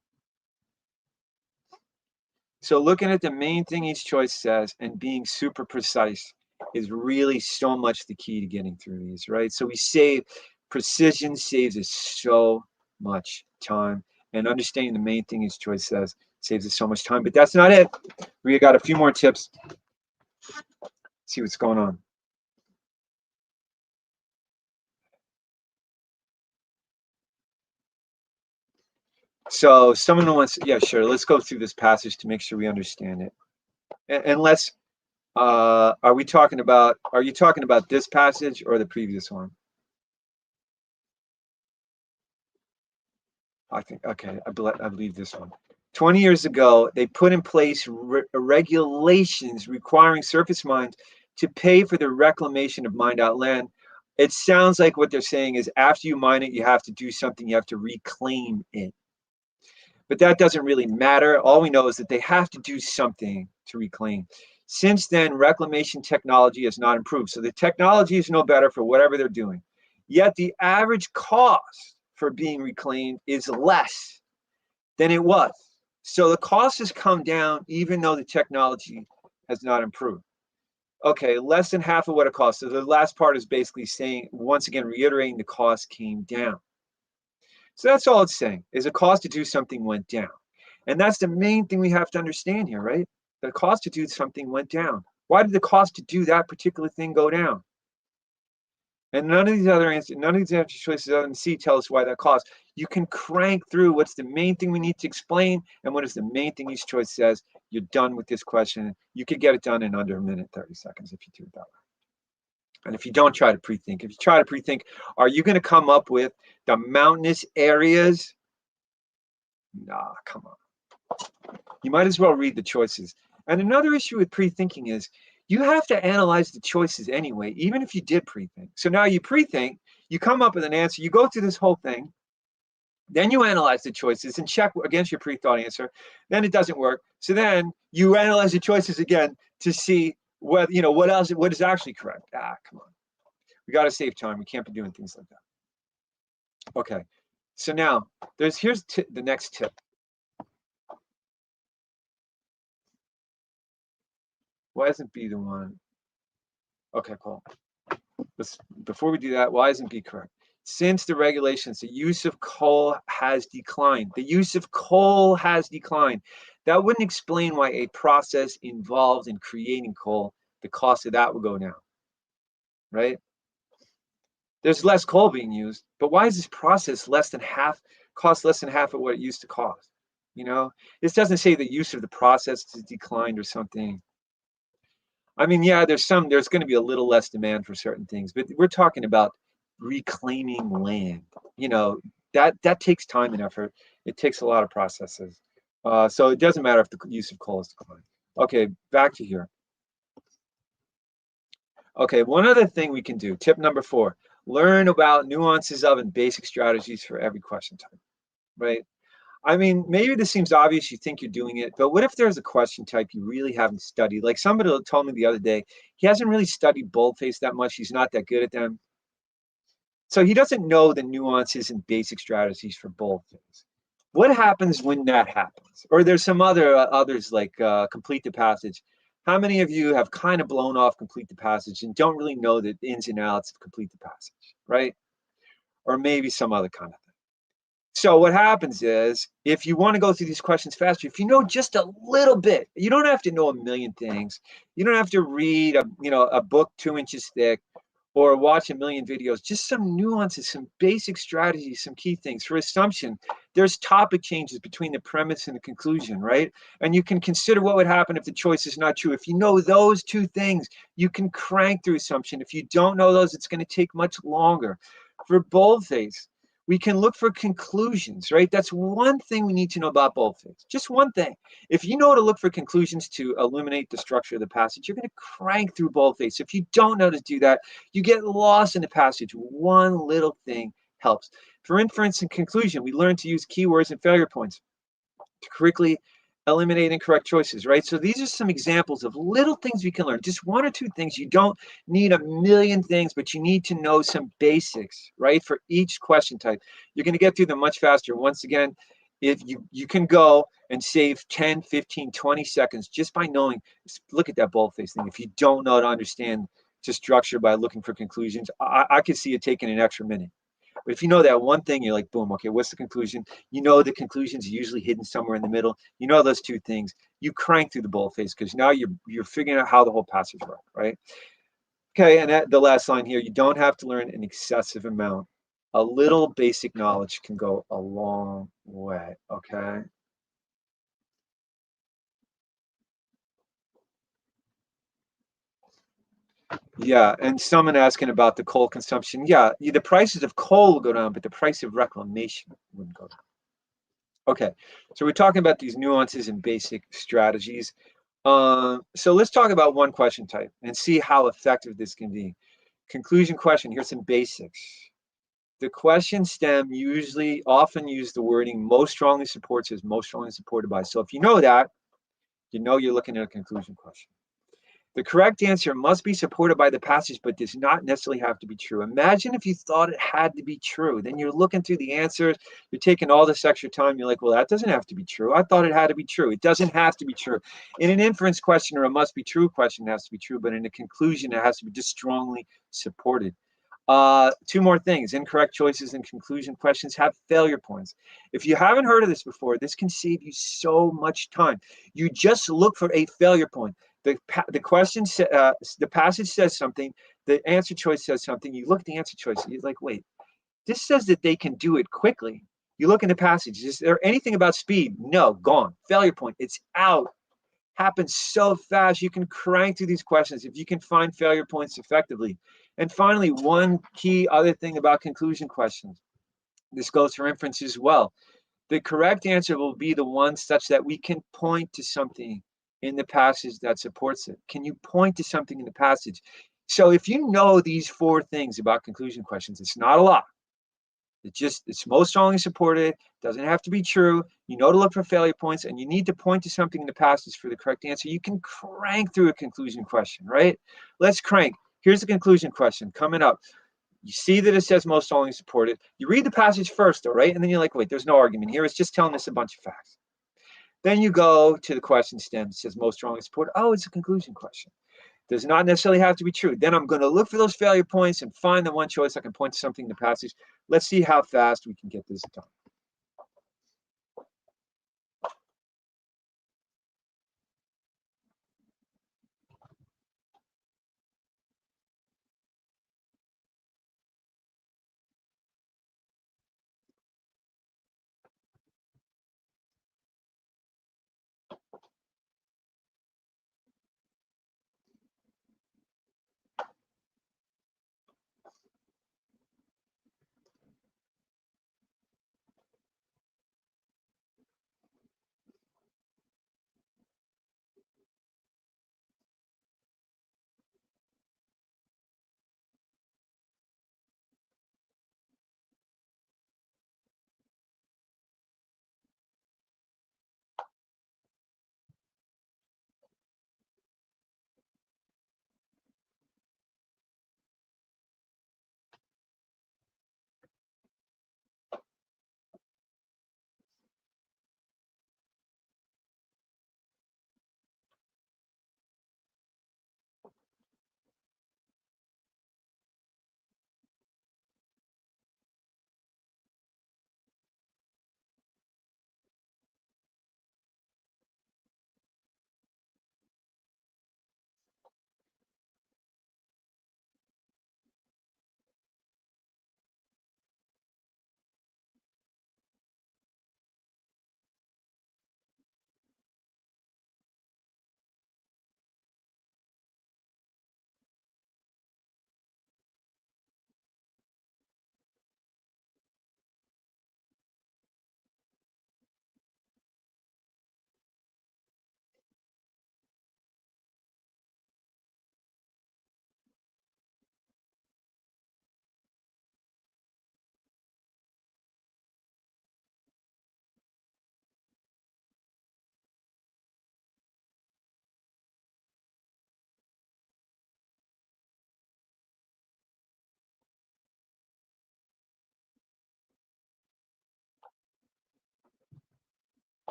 So looking at the main thing each choice says and being super precise is really so much the key to getting through these, right? So precision saves us so much time, and understanding the main thing each choice says saves us so much time. But that's not it. We got a few more tips. See what's going on. So someone wants, yeah, sure. Let's go through this passage to make sure we understand it. And let's, are you talking about this passage or the previous one? I think, okay, I believe this one. 20 years ago, they put in place regulations requiring surface mines to pay for the reclamation of mined out land. It sounds like what they're saying is after you mine it, you have to do something, you have to reclaim it. But that doesn't really matter. All we know is that they have to do something to reclaim. Since then, reclamation technology has not improved. So the technology is no better for whatever they're doing. Yet the average cost for being reclaimed is less than it was. So the cost has come down even though the technology has not improved. Okay, less than half of what it costs. So the last part is basically saying, once again, reiterating the cost came down. So that's all it's saying, is the cost to do something went down. And that's the main thing we have to understand here, right? The cost to do something went down. Why did the cost to do that particular thing go down? And none of these other answer choices other than C tell us why that cost. You can crank through what's the main thing we need to explain and what is the main thing each choice says. You're done with this question. You could get it done in under a minute, 30 seconds if you do it that way. And if you don't try to pre-think, if you try to pre-think, are you going to come up with the mountainous areas? Nah, come on. You might as well read the choices. And another issue with pre-thinking is you have to analyze the choices anyway, even if you did pre-think. So now you pre-think, you come up with an answer, you go through this whole thing, then you analyze the choices and check against your pre-thought answer. Then it doesn't work. So then you analyze the choices again to see what is actually correct. Come on. We got to save time. We can't be doing things like that. Okay. So now here's the next tip. Why isn't B the one? Okay, cool. Before we do that, why isn't B correct? Since the regulations, the use of coal has declined. The use of coal has declined. That wouldn't explain why a process involved in creating coal, the cost of that would go down, right? There's less coal being used, but why is this process cost less than half of what it used to cost? This doesn't say the use of the process has declined or something. I mean, yeah, there's going to be a little less demand for certain things, but we're talking about reclaiming land. That takes time and effort. It takes a lot of processes. So it doesn't matter if the use of coal is declined. Okay, back to here. Okay, one other thing we can do, tip number 4, learn about nuances of and basic strategies for every question type, right? I mean, maybe this seems obvious, you think you're doing it, but what if there's a question type you really haven't studied? Like somebody told me the other day, he hasn't really studied boldface that much. He's not that good at them. So he doesn't know the nuances and basic strategies for boldface. What happens when that happens? Or there's some others like complete the passage. How many of you have kind of blown off complete the passage and don't really know the ins and outs of complete the passage, right? Or maybe some other kind of thing. So what happens is, if you want to go through these questions faster, if you know just a little bit, you don't have to know a million things. You don't have to read a book 2 inches thick or watch a million videos. Just some nuances, some basic strategies, some key things. For assumption, there's topic changes between the premise and the conclusion, right? And you can consider what would happen if the choice is not true. If you know those two things, you can crank through assumption. If you don't know those, it's going to take much longer. For boldface, we can look for conclusions, right? That's one thing we need to know about boldface. Just one thing. If you know to look for conclusions to illuminate the structure of the passage, you're going to crank through boldface. If you don't know to do that, you get lost in the passage. One little thing helps. For inference and conclusion, we learn to use keywords and failure points to correctly eliminate incorrect choices, right? So these are some examples of little things we can learn. Just one or two things. You don't need a million things, but you need to know some basics, right? For each question type. You're going to get through them much faster. Once again, if you can go and save 10, 15, 20 seconds just by knowing, look at that boldface thing. If you don't know how to understand to structure by looking for conclusions, I could see it taking an extra minute. But if you know that one thing, you're like, boom, okay, what's the conclusion? You know the conclusion's usually hidden somewhere in the middle. You know those two things. You crank through the boldface because now you're figuring out how the whole passage works, right? Okay, and the last line here, you don't have to learn an excessive amount. A little basic knowledge can go a long way, okay? Yeah, and someone asking about the coal consumption. Yeah, the prices of coal will go down, but the price of reclamation wouldn't go down. Okay, so we're talking about these nuances and basic strategies. So let's talk about one question type and see how effective this can be. Conclusion question, here's some basics. The question stem usually often use the wording most strongly supports as most strongly supported by. So if you know that, you know you're looking at a conclusion question. The correct answer must be supported by the passage, but does not necessarily have to be true. Imagine if you thought it had to be true. Then you're looking through the answers, you're taking all this extra time. You're like, well, that doesn't have to be true. I thought it had to be true. It doesn't have to be true. In an inference question or a must be true question, it has to be true, but in a conclusion, it has to be just strongly supported. Two more things. Incorrect choices and conclusion questions have failure points. If you haven't heard of this before, this can save you so much time. You just look for a failure point. The question, the passage says something, the answer choice says something. You look at the answer choice, you're like, wait, this says that they can do it quickly. You look in the passage, is there anything about speed? No, gone. Failure point, it's out. Happens so fast. You can crank through these questions if you can find failure points effectively. And finally, one key other thing about conclusion questions. This goes for inference as well. The correct answer will be the one such that we can point to something in the passage that supports it. Can you point to something in the passage? So if you know these four things about conclusion questions, it's not a lot. It's most strongly supported, doesn't have to be true. You know to look for failure points, and you need to point to something in the passage for the correct answer. You can crank through a conclusion question, right? Let's crank. Here's the conclusion question coming up. You see that it says most strongly supported. You read the passage first, though, right? And then you're like, wait, there's no argument here. It's just telling us a bunch of facts. Then you go to the question stem. It says most strongly supported. Oh, it's a conclusion question. Does not necessarily have to be true. Then I'm going to look for those failure points and find the one choice I can point to something in the passage. Let's see how fast we can get this done.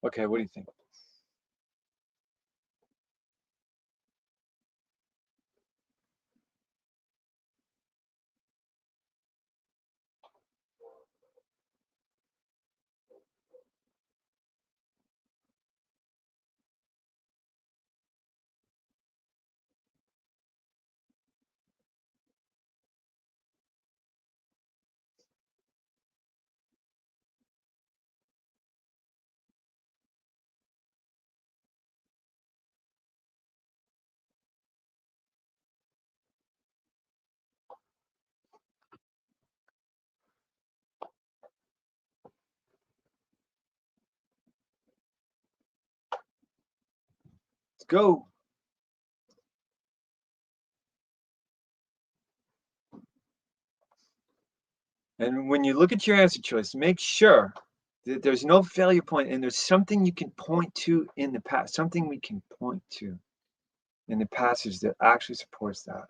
Okay, what do you think? Let's go. And when you look at your answer choice, make sure that there's no failure point and there's something you can point to in the past, something we can point to in the passage that actually supports that.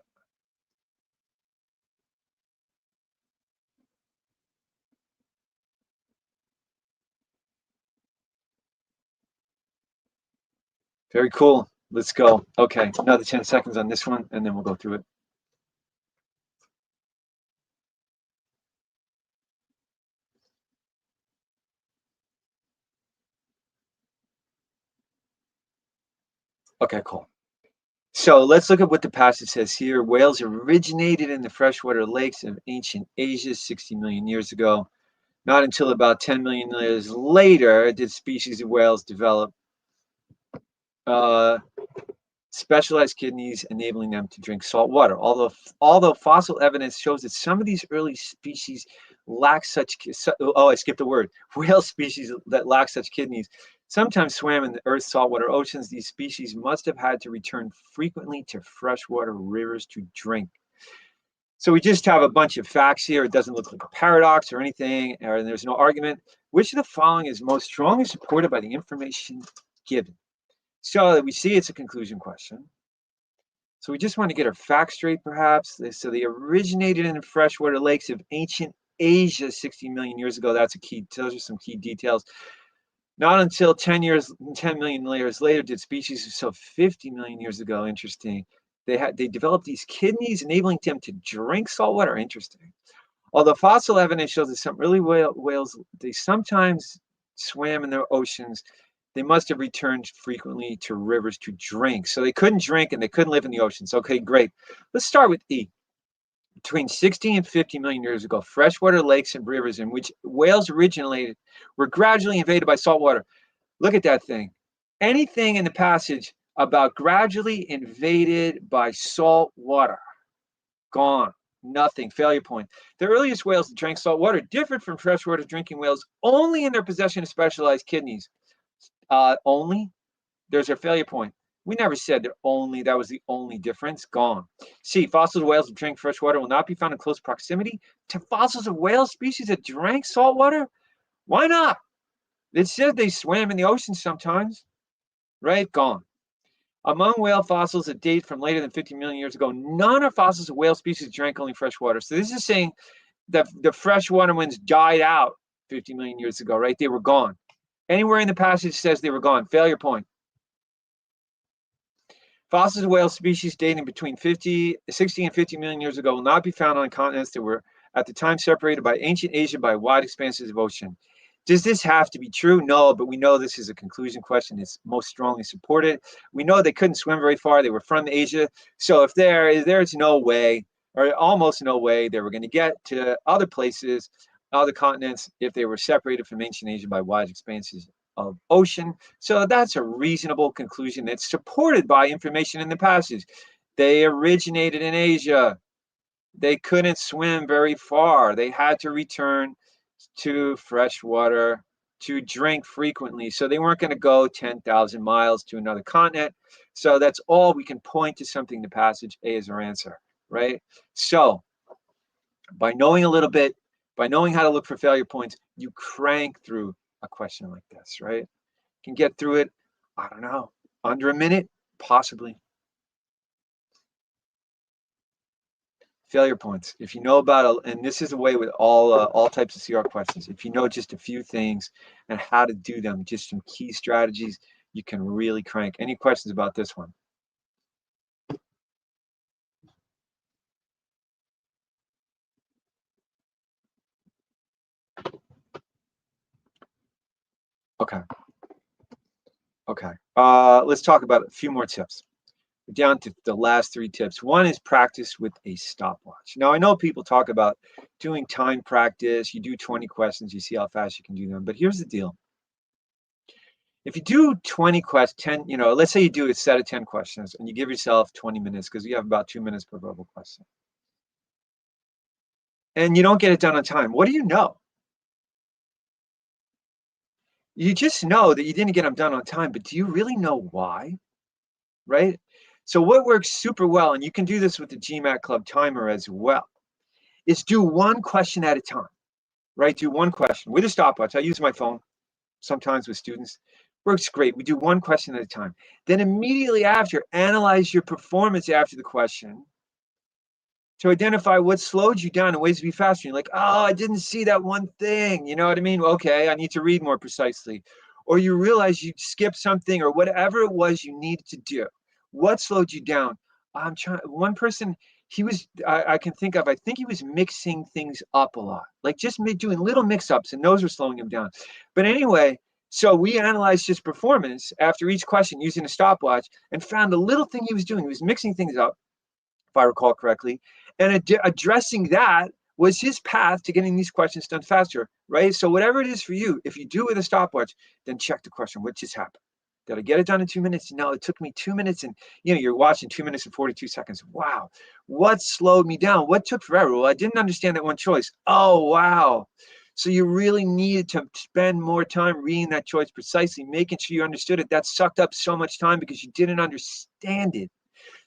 Very cool. Let's go. Okay, another 10 seconds on this one, and then we'll go through it. Okay, cool. So let's look at what the passage says here. Whales originated in the freshwater lakes of ancient Asia 60 million years ago. Not until about 10 million years later did species of whales develop specialized kidneys, enabling them to drink salt water. Although fossil evidence shows that some of these early species lack such, I skipped a word, whale species that lack such kidneys sometimes swam in the Earth's saltwater oceans. These species must have had to return frequently to freshwater rivers to drink. So we just have a bunch of facts here. It doesn't look like a paradox or anything, and there's no argument. Which of the following is most strongly supported by the information given? So we see it's a conclusion question. So we just want to get our facts straight, perhaps. So they originated in the freshwater lakes of ancient Asia 60 million years ago. That's a key. Those are some key details. Not until 10 million years later did species, so 50 million years ago. Interesting. They developed these kidneys, enabling them to drink salt water. Interesting. Although fossil evidence shows that some early whales, they sometimes swam in the oceans, they must have returned frequently to rivers to drink. So they couldn't drink and they couldn't live in the oceans. Okay, great. Let's start with E. Between 60 and 50 million years ago, freshwater lakes and rivers in which whales originated were gradually invaded by salt water. Look at that thing. Anything in the passage about gradually invaded by salt water? Gone. Nothing. Failure point. The earliest whales that drank salt water differed from freshwater drinking whales only in their possession of specialized kidneys. Only? There's our failure point. We never said that was the only difference. Gone. C. Fossils of whales that drink fresh water will not be found in close proximity to fossils of whale species that drank salt water. Why not? It said they swam in the ocean sometimes. Right? Gone. Among whale fossils that date from later than 50 million years ago, none are fossils of whale species that drank only fresh water. So this is saying that the freshwater ones died out 50 million years ago, right? They were gone. Anywhere in the passage says they were gone. Failure point. Fossils of whale species dating between 60 and 50 million years ago will not be found on continents that were at the time separated by ancient Asia by wide expanses of ocean. Does this have to be true? No, but we know this is a conclusion question. It's most strongly supported. We know they couldn't swim very far. They were from Asia. So if there's no way, or almost no way, they were going to get to other places, other continents, if they were separated from ancient Asia by wide expanses of ocean. So that's a reasonable conclusion that's supported by information in the passage. They originated in Asia. They couldn't swim very far. They had to return to fresh water to drink frequently. So they weren't going to go 10,000 miles to another continent. So that's all we can point to something in the passage. A is our answer, right? So by knowing a little bit, by knowing how to look for failure points, you crank through a question like this, right? Can get through it, I don't know, under a minute, possibly. Failure points. If you know about, and this is the way with all types of CR questions, if you know just a few things and how to do them, just some key strategies, you can really crank. Any questions about this one? Okay. Okay. Let's talk about a few more tips. We're down to the last 3 tips. One is practice with a stopwatch. Now, I know people talk about doing time practice. You do 20 questions, you see how fast you can do them. But here's the deal. If you do 20 questions, 10, let's say you do a set of 10 questions and you give yourself 20 minutes because you have about 2 minutes per verbal question. And you don't get it done on time. What do you know? You just know that you didn't get them done on time, but do you really know why? Right? So what works super well, and you can do this with the GMAT Club timer as well, is do one question at a time, right? Do one question with a stopwatch. I use my phone sometimes with students. Works great. We do one question at a time. Then immediately after, analyze your performance after the question to identify what slowed you down and ways to be faster. You're like, oh, I didn't see that one thing. You know what I mean? Okay, I need to read more precisely. Or you realize you skipped something or whatever it was you needed to do. What slowed you down? I'm trying. One person, I can think of, I think he was mixing things up a lot, like just doing little mix-ups, and those were slowing him down. But anyway, so we analyzed his performance after each question using a stopwatch and found the little thing he was doing. He was mixing things up, if I recall correctly, and addressing that was his path to getting these questions done faster, right? So whatever it is for you, if you do it with a stopwatch, then check the question, what just happened? Did I get it done in 2 minutes? No, it took me 2 minutes, and you're watching 2 minutes and 42 seconds. Wow, what slowed me down? What took forever? Well, I didn't understand that one choice. Oh, wow. So you really needed to spend more time reading that choice precisely, making sure you understood it. That sucked up so much time because you didn't understand it.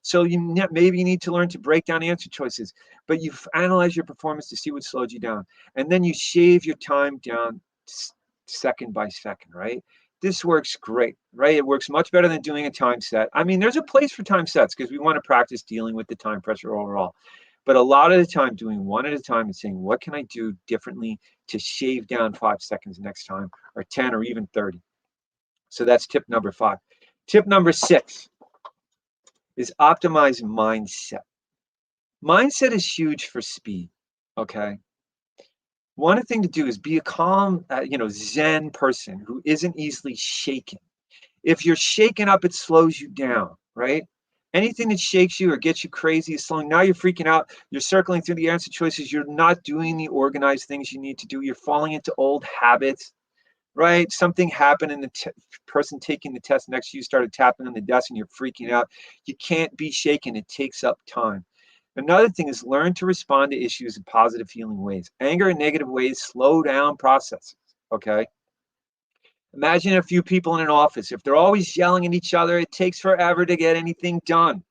So maybe you need to learn to break down answer choices, but you analyze your performance to see what slowed you down. And then you shave your time down second by second, right? This works great, right? It works much better than doing a time set. I mean, there's a place for time sets because we want to practice dealing with the time pressure overall. But a lot of the time, doing one at a time and saying, what can I do differently to shave down 5 seconds next time, or 10, or even 30? So that's tip number 5. Tip number 6 is optimize mindset. Mindset is huge for speed, okay? One thing to do is be a calm, Zen person who isn't easily shaken. If you're shaken up, it slows you down, right? Anything that shakes you or gets you crazy is slowing. Now you're freaking out. You're circling through the answer choices. You're not doing the organized things you need to do. You're falling into old habits, right? Something happened and the person taking the test next to you started tapping on the desk and you're freaking out. You can't be shaken. It takes up time. Another thing is learn to respond to issues in positive feeling ways. Anger and negative ways slow down processes, okay? Imagine a few people in an office. If they're always yelling at each other, it takes forever to get anything done.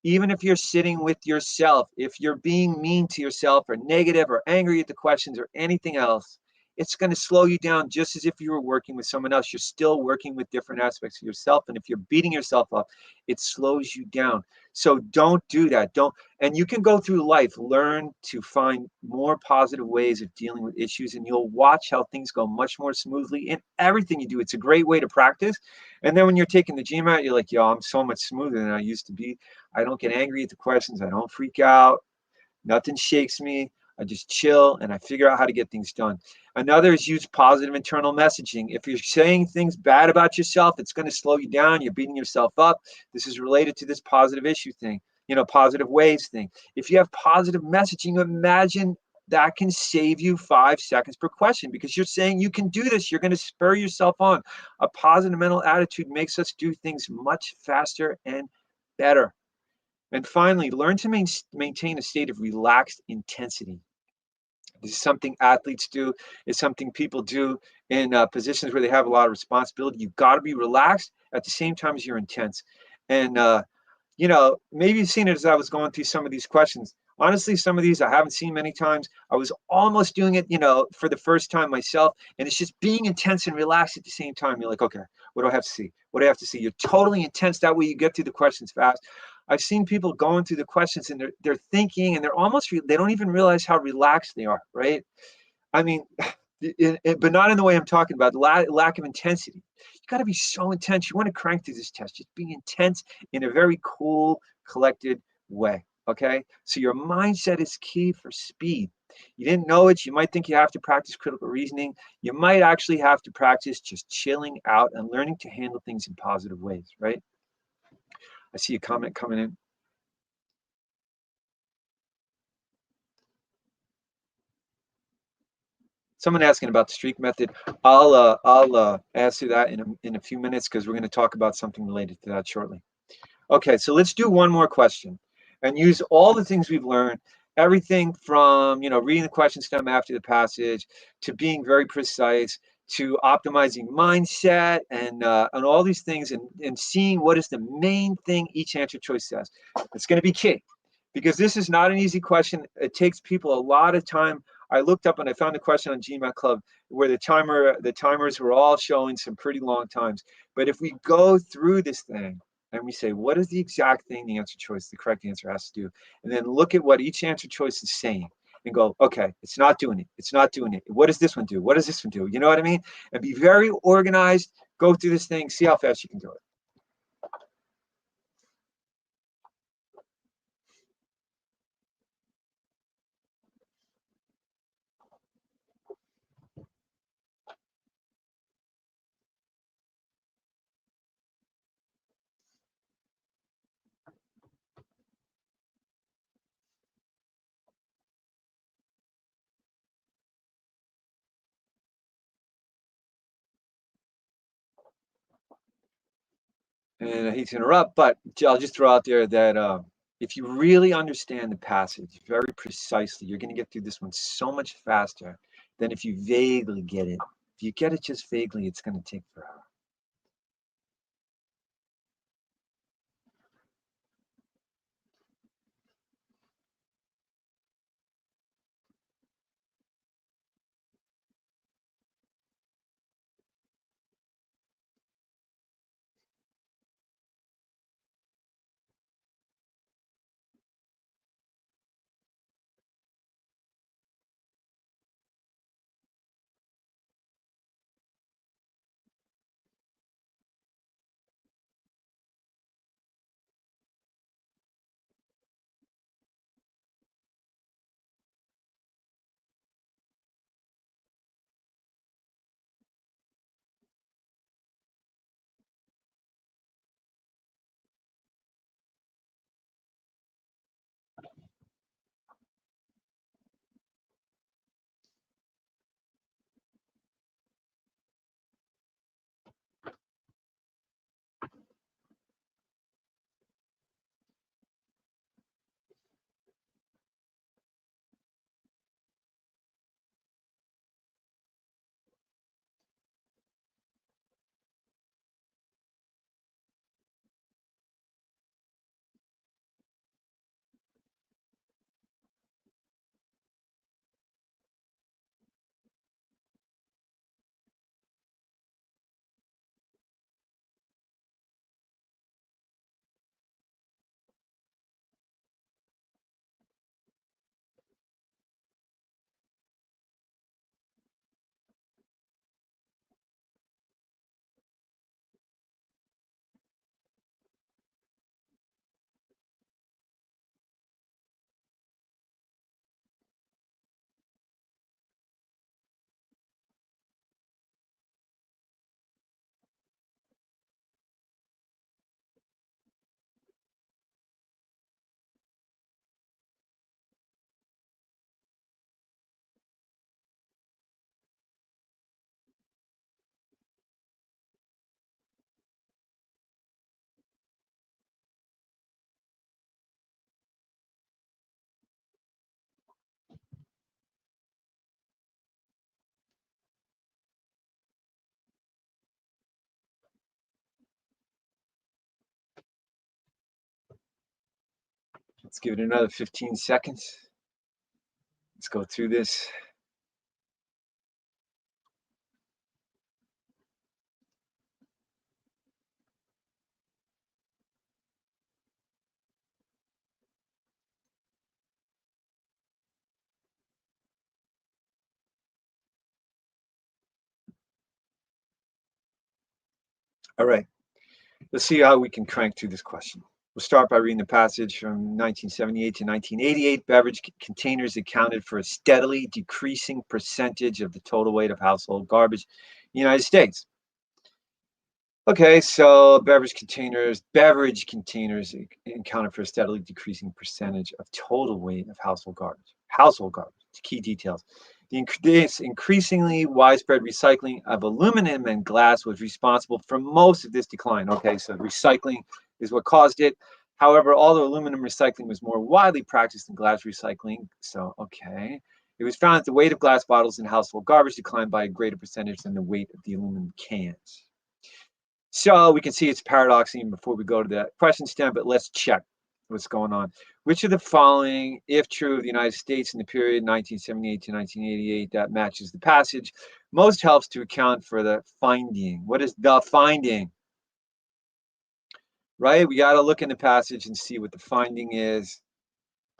Even if you're sitting with yourself, if you're being mean to yourself or negative or angry at the questions or anything else, it's going to slow you down just as if you were working with someone else. You're still working with different aspects of yourself. And if you're beating yourself up, it slows you down. So don't do that. And you can go through life, learn to find more positive ways of dealing with issues, and you'll watch how things go much more smoothly in everything you do. It's a great way to practice. And then when you're taking the GMAT, you're like, yo, I'm so much smoother than I used to be. I don't get angry at the questions. I don't freak out. Nothing shakes me. I just chill and I figure out how to get things done. Another is use positive internal messaging. If you're saying things bad about yourself, it's going to slow you down. You're beating yourself up. This is related to this positive issue thing, positive ways thing. If you have positive messaging, imagine that can save you 5 seconds per question because you're saying you can do this. You're going to spur yourself on. A positive mental attitude makes us do things much faster and better. And finally, learn to maintain a state of relaxed intensity. This is something athletes do. It's something people do in positions where they have a lot of responsibility. You've got to be relaxed at the same time as you're intense. And, maybe you've seen it as I was going through some of these questions. Honestly, some of these I haven't seen many times. I was almost doing it, for the first time myself. And it's just being intense and relaxed at the same time. You're like, okay, what do I have to see? What do I have to see? You're totally intense. That way you get through the questions fast. I've seen people going through the questions and they're thinking and they're almost, they don't even realize how relaxed they are, right? I mean, but not in the way I'm talking about, lack of intensity. You got to be so intense. You want to crank through this test, just being intense in a very cool, collected way. Okay. So your mindset is key for speed. You didn't know it. You might think you have to practice critical reasoning. You might actually have to practice just chilling out and learning to handle things in positive ways, right? I see a comment coming in. Someone asking about the streak method. I'll answer that in a few minutes because we're going to talk about something related to that shortly. Okay, so let's do one more question and use all the things we've learned, everything from, reading the question stem after the passage to being very precise to optimizing mindset and all these things and seeing what is the main thing each answer choice says. It's going to be key because this is not an easy question. It takes people a lot of time. I looked up and I found a question on GMAT Club where the timers were all showing some pretty long times. But if we go through this thing and we say, what is the exact thing the answer choice, the correct answer has to do, and then look at what each answer choice is saying and go, okay, it's not doing it. It's not doing it. What does this one do? What does this one do? You know what I mean? And be very organized, go through this thing, see how fast you can do it. And I hate to interrupt, but I'll just throw out there that if you really understand the passage very precisely, you're going to get through this one so much faster than if you vaguely get it. If you get it just vaguely, it's going to take forever. Let's give it another 15 seconds. Let's go through this. All right, let's see how we can crank through this question. We'll start by reading the passage from 1978 to 1988. Beverage containers accounted for a steadily decreasing percentage of the total weight of household garbage in the United States. Okay, so beverage containers accounted for a steadily decreasing percentage of total weight of household garbage. Household garbage, key details. This increasingly widespread recycling of aluminum and glass was responsible for most of this decline. Okay, so recycling is what caused it. However, although aluminum recycling was more widely practiced than glass recycling, so okay, it was found that the weight of glass bottles in household garbage declined by a greater percentage than the weight of the aluminum cans. So we can see it's paradoxing before we go to that question stem, but let's check what's going on. Which of the following, if true of the United States in the period 1978 to 1988, that matches the passage, most helps to account for the finding? What is the finding? Right? We got to look in the passage and see what the finding is.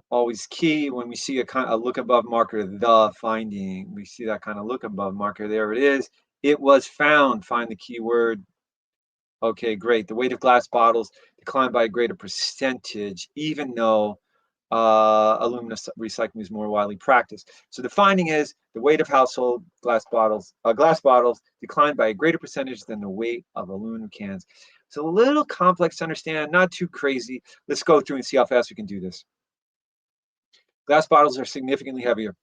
Always key when we see a look above marker, the finding. We see that kind of look above marker. There it is. It was found. Find the key word. Okay, great. The weight of glass bottles declined by a greater percentage, even though aluminum recycling is more widely practiced. So the finding is the weight of household glass bottles declined by a greater percentage than the weight of aluminum cans. It's a little complex to understand, not too crazy. Let's go through and see how fast we can do this. Glass bottles are significantly heavier,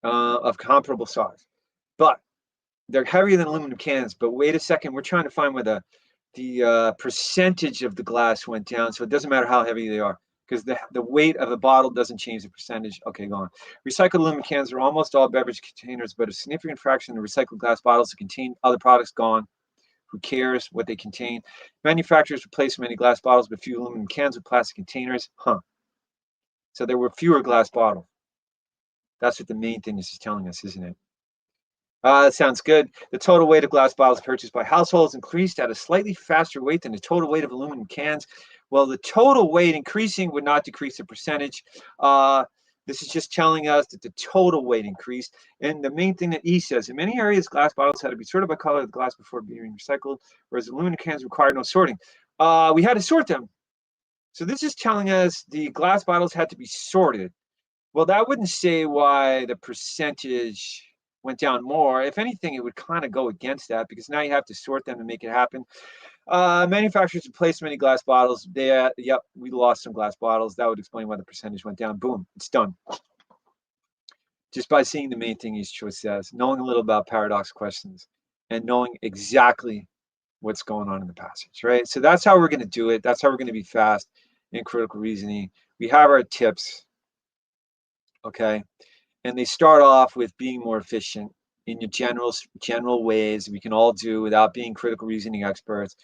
of comparable size, but they're heavier than aluminum cans. But wait a second, we're trying to find where the percentage of the glass went down. So it doesn't matter how heavy they are, because the weight of the bottle doesn't change the percentage. Okay, go on. Recycled aluminum cans are almost all beverage containers, but a significant fraction of the recycled glass bottles that contain other products gone. Who cares what they contain? Manufacturers replaced many glass bottles, but few aluminum cans with plastic containers. So there were fewer glass bottles. That's what the main thing this is telling us, isn't it? That sounds good. The total weight of glass bottles purchased by households increased at a slightly faster rate than the total weight of aluminum cans. Well, the total weight increasing would not decrease the percentage. This is just telling us that the total weight increased. And the main thing that E says, in many areas, glass bottles had to be sorted by color of the glass before being recycled, whereas aluminum cans required no sorting. We had to sort them. So this is telling us the glass bottles had to be sorted. Well, that wouldn't say why the percentage went down more. If anything, it would kind of go against that, because now you have to sort them to make it happen. Manufacturers replaced many glass bottles. Yep, we lost some glass bottles. That would explain why the percentage went down. Boom, it's done. Just by seeing the main thing each choice says, knowing a little about paradox questions, and knowing exactly what's going on in the passage, right? So that's how we're going to do it. That's how we're going to be fast in critical reasoning. We have our tips, okay? And they start off with being more efficient in your general ways we can all do without being critical reasoning experts.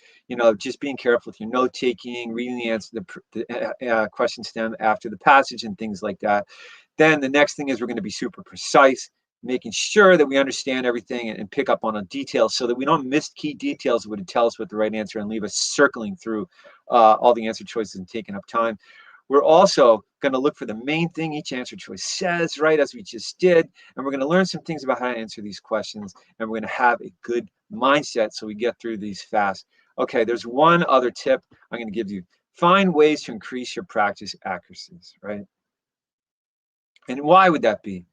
Just being careful with your note taking, reading the answer, the question stem after the passage, and things like that. Then the next thing is we're going to be super precise, making sure that we understand everything and pick up on a detail, so that we don't miss key details that would tell us what the right answer and leave us circling through all the answer choices and taking up time. We're also going to look for the main thing each answer choice says, right, as we just did. And we're going to learn some things about how to answer these questions. And we're going to have a good mindset so we get through these fast. Okay, there's one other tip I'm going to give you. Find ways to increase your practice accuracies, right? And why would that be?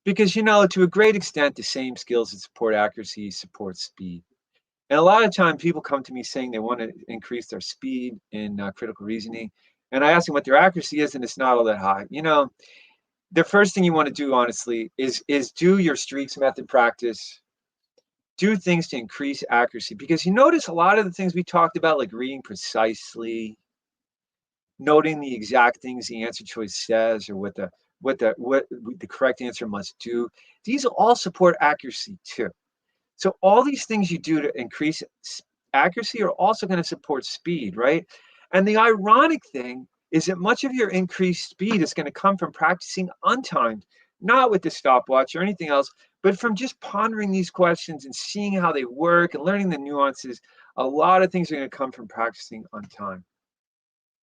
Because, to a great extent, the same skills that support accuracy support speed. And a lot of time people come to me saying they want to increase their speed in critical reasoning. And I ask them what their accuracy is, and it's not all that high. The first thing you want to do, honestly, is do your streaks method practice. Do things to increase accuracy, because you notice a lot of the things we talked about, like reading precisely, noting the exact things the answer choice says, or what the correct answer must do. These all support accuracy too. So all these things you do to increase accuracy are also going to support speed, right? And the ironic thing is that much of your increased speed is going to come from practicing untimed, not with the stopwatch or anything else, but from just pondering these questions and seeing how they work and learning the nuances. A lot of things are going to come from practicing on time.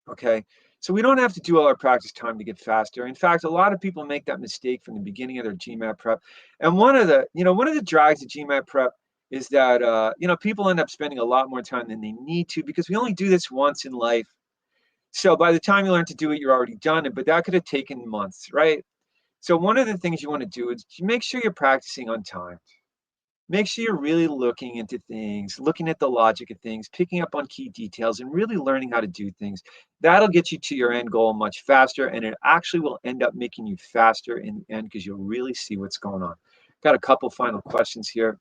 Okay, so we don't have to do all our practice time to get faster. In fact, a lot of people make that mistake from the beginning of their GMAT prep. And one of the drags of GMAT prep is that, people end up spending a lot more time than they need to because we only do this once in life. So by the time you learn to do it, you're already done it, but that could have taken months, right? So one of the things you want to do is make sure you're practicing on time. Make sure you're really looking into things, looking at the logic of things, picking up on key details, and really learning how to do things. That'll get you to your end goal much faster, and it actually will end up making you faster in the end because you'll really see what's going on. Got a couple final questions here.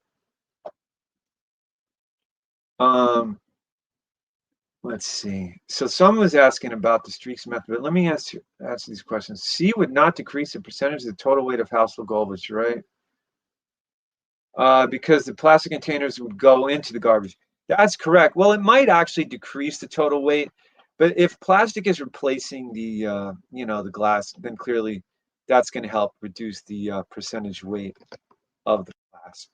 Let's see. So someone was asking about the streaks method, but let me answer these questions. C would not decrease the percentage of the total weight of household garbage, right? Because the plastic containers would go into the garbage. That's correct. Well, it might actually decrease the total weight, but if plastic is replacing the the glass, then clearly that's going to help reduce the percentage weight of the glass.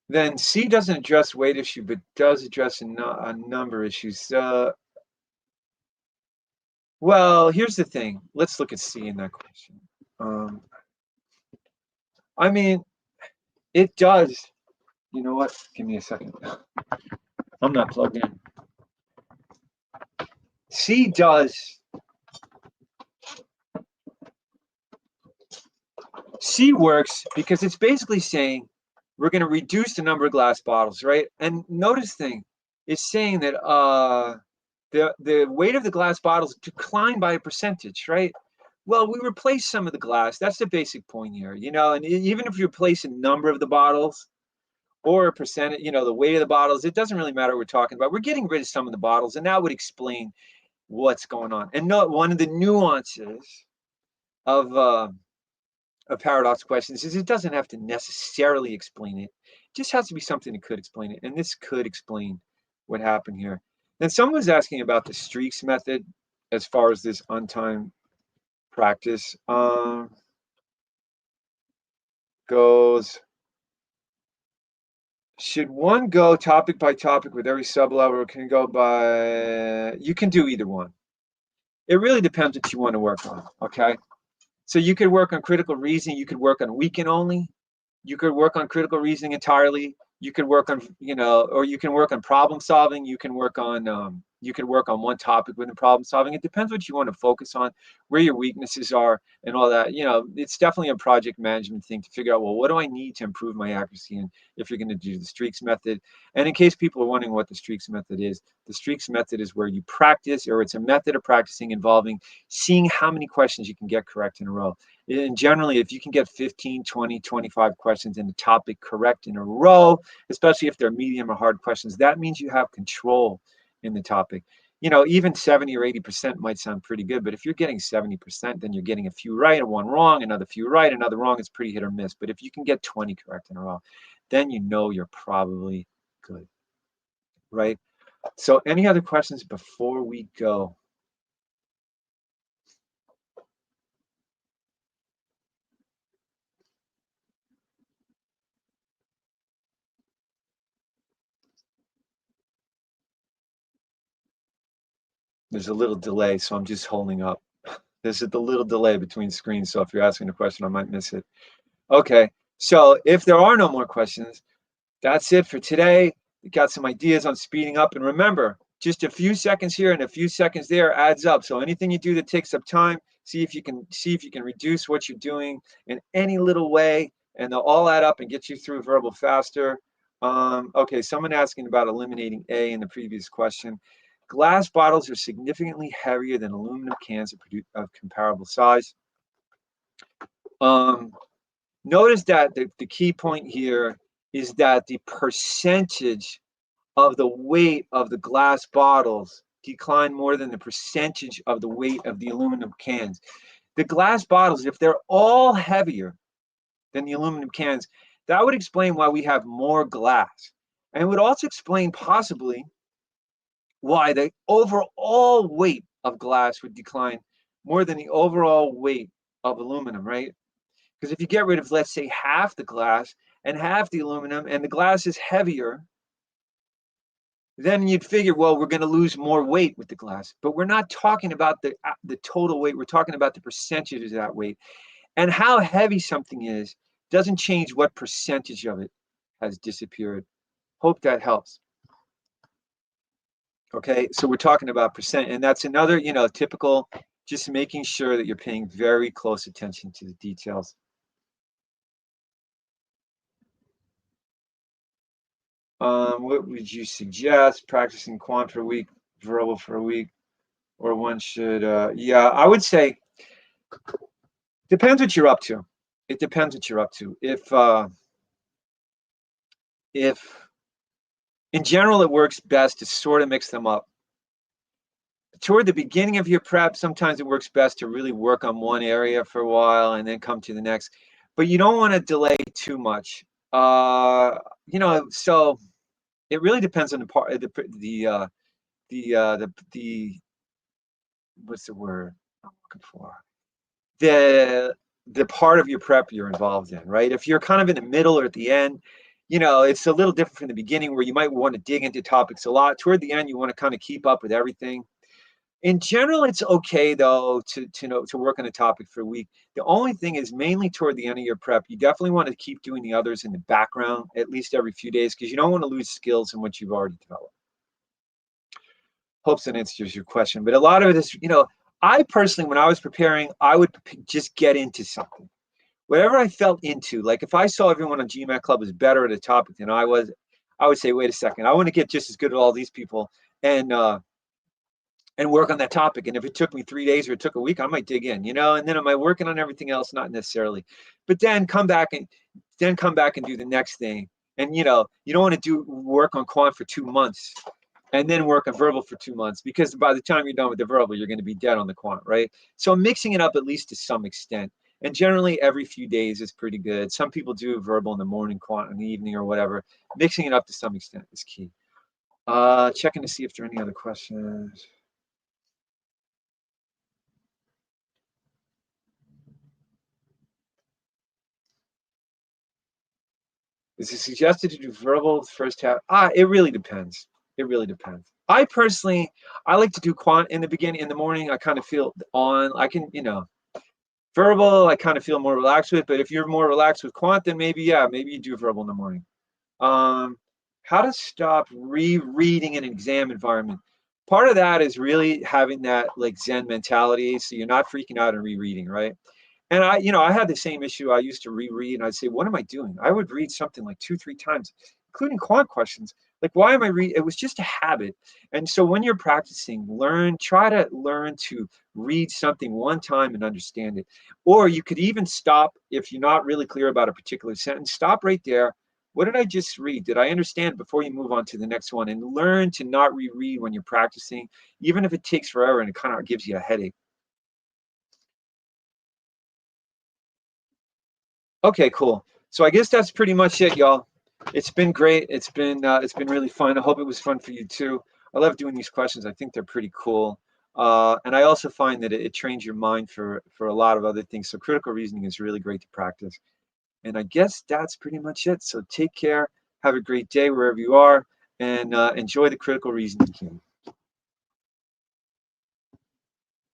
Then C doesn't address weight issue, but does address a number issues. Well, here's the thing. Let's look at C in that question. I mean, it does. You know what? Give me a second. I'm not plugged in. C does. C works because it's basically saying we're going to reduce the number of glass bottles, right? And notice thing, it's saying that the weight of the glass bottles declined by a percentage, right? Well, we replace some of the glass. That's the basic point here, and even if you replace a number of the bottles or a percentage, the weight of the bottles, it doesn't really matter what we're talking about. We're getting rid of some of the bottles, and that would explain what's going on. And note one of the nuances of paradox questions is it doesn't have to necessarily explain it. It just has to be something that could explain it. And this could explain what happened here. Then someone was asking about the streaks method as far as this on-time practice goes. Should one go topic by topic with every sub-level, or can go by, you can do either one. It really depends what you want to work on, okay? So you could work on critical reasoning, you could work on weekend only, you could work on critical reasoning entirely, you could work on, or you can work on problem solving, you can work on one topic within problem solving. It depends what you want to focus on, where your weaknesses are and all that. It's definitely a project management thing to figure out, well, what do I need to improve my accuracy in if you're going to do the streaks method. And in case people are wondering what the streaks method is, the streaks method is where you practice, or it's a method of practicing involving seeing how many questions you can get correct in a row. And generally, if you can get 15, 20, 25 questions in the topic correct in a row, especially if they're medium or hard questions, that means you have control in the topic. Even 70 or 80% might sound pretty good, but if you're getting 70%, then you're getting a few right and one wrong, another few right, another wrong. It's pretty hit or miss. But if you can get 20 correct in a row, then you're probably good, right? So any other questions before we go? There's a little delay, so I'm just holding up. There's a little delay between screens, so if you're asking a question, I might miss it. Okay, so if there are no more questions, that's it for today. We got some ideas on speeding up, and remember, just a few seconds here and a few seconds there adds up. So anything you do that takes up time, see if you can reduce what you're doing in any little way, and they'll all add up and get you through verbal faster. Okay, someone asking about eliminating A in the previous question. Glass bottles are significantly heavier than aluminum cans of comparable size. Notice that the key point here is that the percentage of the weight of the glass bottles decline more than the percentage of the weight of the aluminum cans. The glass bottles, if they're all heavier than the aluminum cans, that would explain why we have more glass. And it would also explain possibly why the overall weight of glass would decline more than the overall weight of aluminum, right? Because if you get rid of, let's say, half the glass and half the aluminum, and the glass is heavier, then you'd figure, well, we're going to lose more weight with the glass. But we're not talking about the total weight. We're talking about the percentage of that weight. And how heavy something is Doesn't change what percentage of it has disappeared. Hope that helps. Okay, so we're talking about percent, and that's another, typical, just making sure that you're paying very close attention to the details. What would you suggest? Practicing quant for a week, verbal for a week, or one should, yeah, I would say, depends what you're up to. It depends what you're up to. If in general, it works best to sort of mix them up. Toward the beginning of your prep, sometimes it works best to really work on one area for a while and then come to the next. But you don't want to delay too much. So it really depends on the part, the what's the word I'm looking for? The part of your prep you're involved in, right? If you're kind of in the middle or at the end, it's a little different from the beginning where you might want to dig into topics a lot. Toward the end, you want to kind of keep up with everything. In general, it's okay though to work on a topic for a week. The only thing is mainly toward the end of your prep, you definitely want to keep doing the others in the background at least every few days because you don't want to lose skills in what you've already developed. Hopes that answers your question. But a lot of it is, I personally, when I was preparing, I would just get into something. Whatever I felt into, like if I saw everyone on GMAT Club was better at a topic than I was, I would say, wait a second, I want to get just as good as all these people and work on that topic. And if it took me 3 days or it took a week, I might dig in, and then am I working on everything else? Not necessarily. But then come back and do the next thing. And you don't want to work on quant for 2 months and then work on verbal for 2 months, because by the time you're done with the verbal, you're going to be dead on the quant, right? So mixing it up at least to some extent. And generally every few days is pretty good. Some people do verbal in the morning, quant in the evening or whatever. Mixing it up to some extent is key. Checking to see if there are any other questions. Is it suggested to do verbal the first half? It really depends. It really depends. I personally, I like to do quant in the beginning, in the morning. I kind of feel on. I can, verbal, I kind of feel more relaxed with. But if you're more relaxed with quant, then maybe you do verbal in the morning. How to stop rereading in an exam environment? Part of that is really having that like Zen mentality, so you're not freaking out and rereading, right? And I had the same issue. I used to reread and I'd say, what am I doing? I would read something like 2-3 times, including quant questions. Like, why am I reading? It was just a habit. And so when you're practicing, try to learn to read something one time and understand it. Or you could even stop if you're not really clear about a particular sentence. Stop right there. What did I just read? Did I understand before you move on to the next one? And learn to not reread when you're practicing, even if it takes forever and it kind of gives you a headache. Okay, cool. So I guess that's pretty much it, y'all. It's been great. It's been really fun. I hope it was fun for you too. I love doing these questions. I think they're pretty cool. And I also find that it trains your mind for a lot of other things. So critical reasoning is really great to practice. And I guess that's pretty much it. So take care. Have a great day wherever you are, and enjoy the critical reasoning game.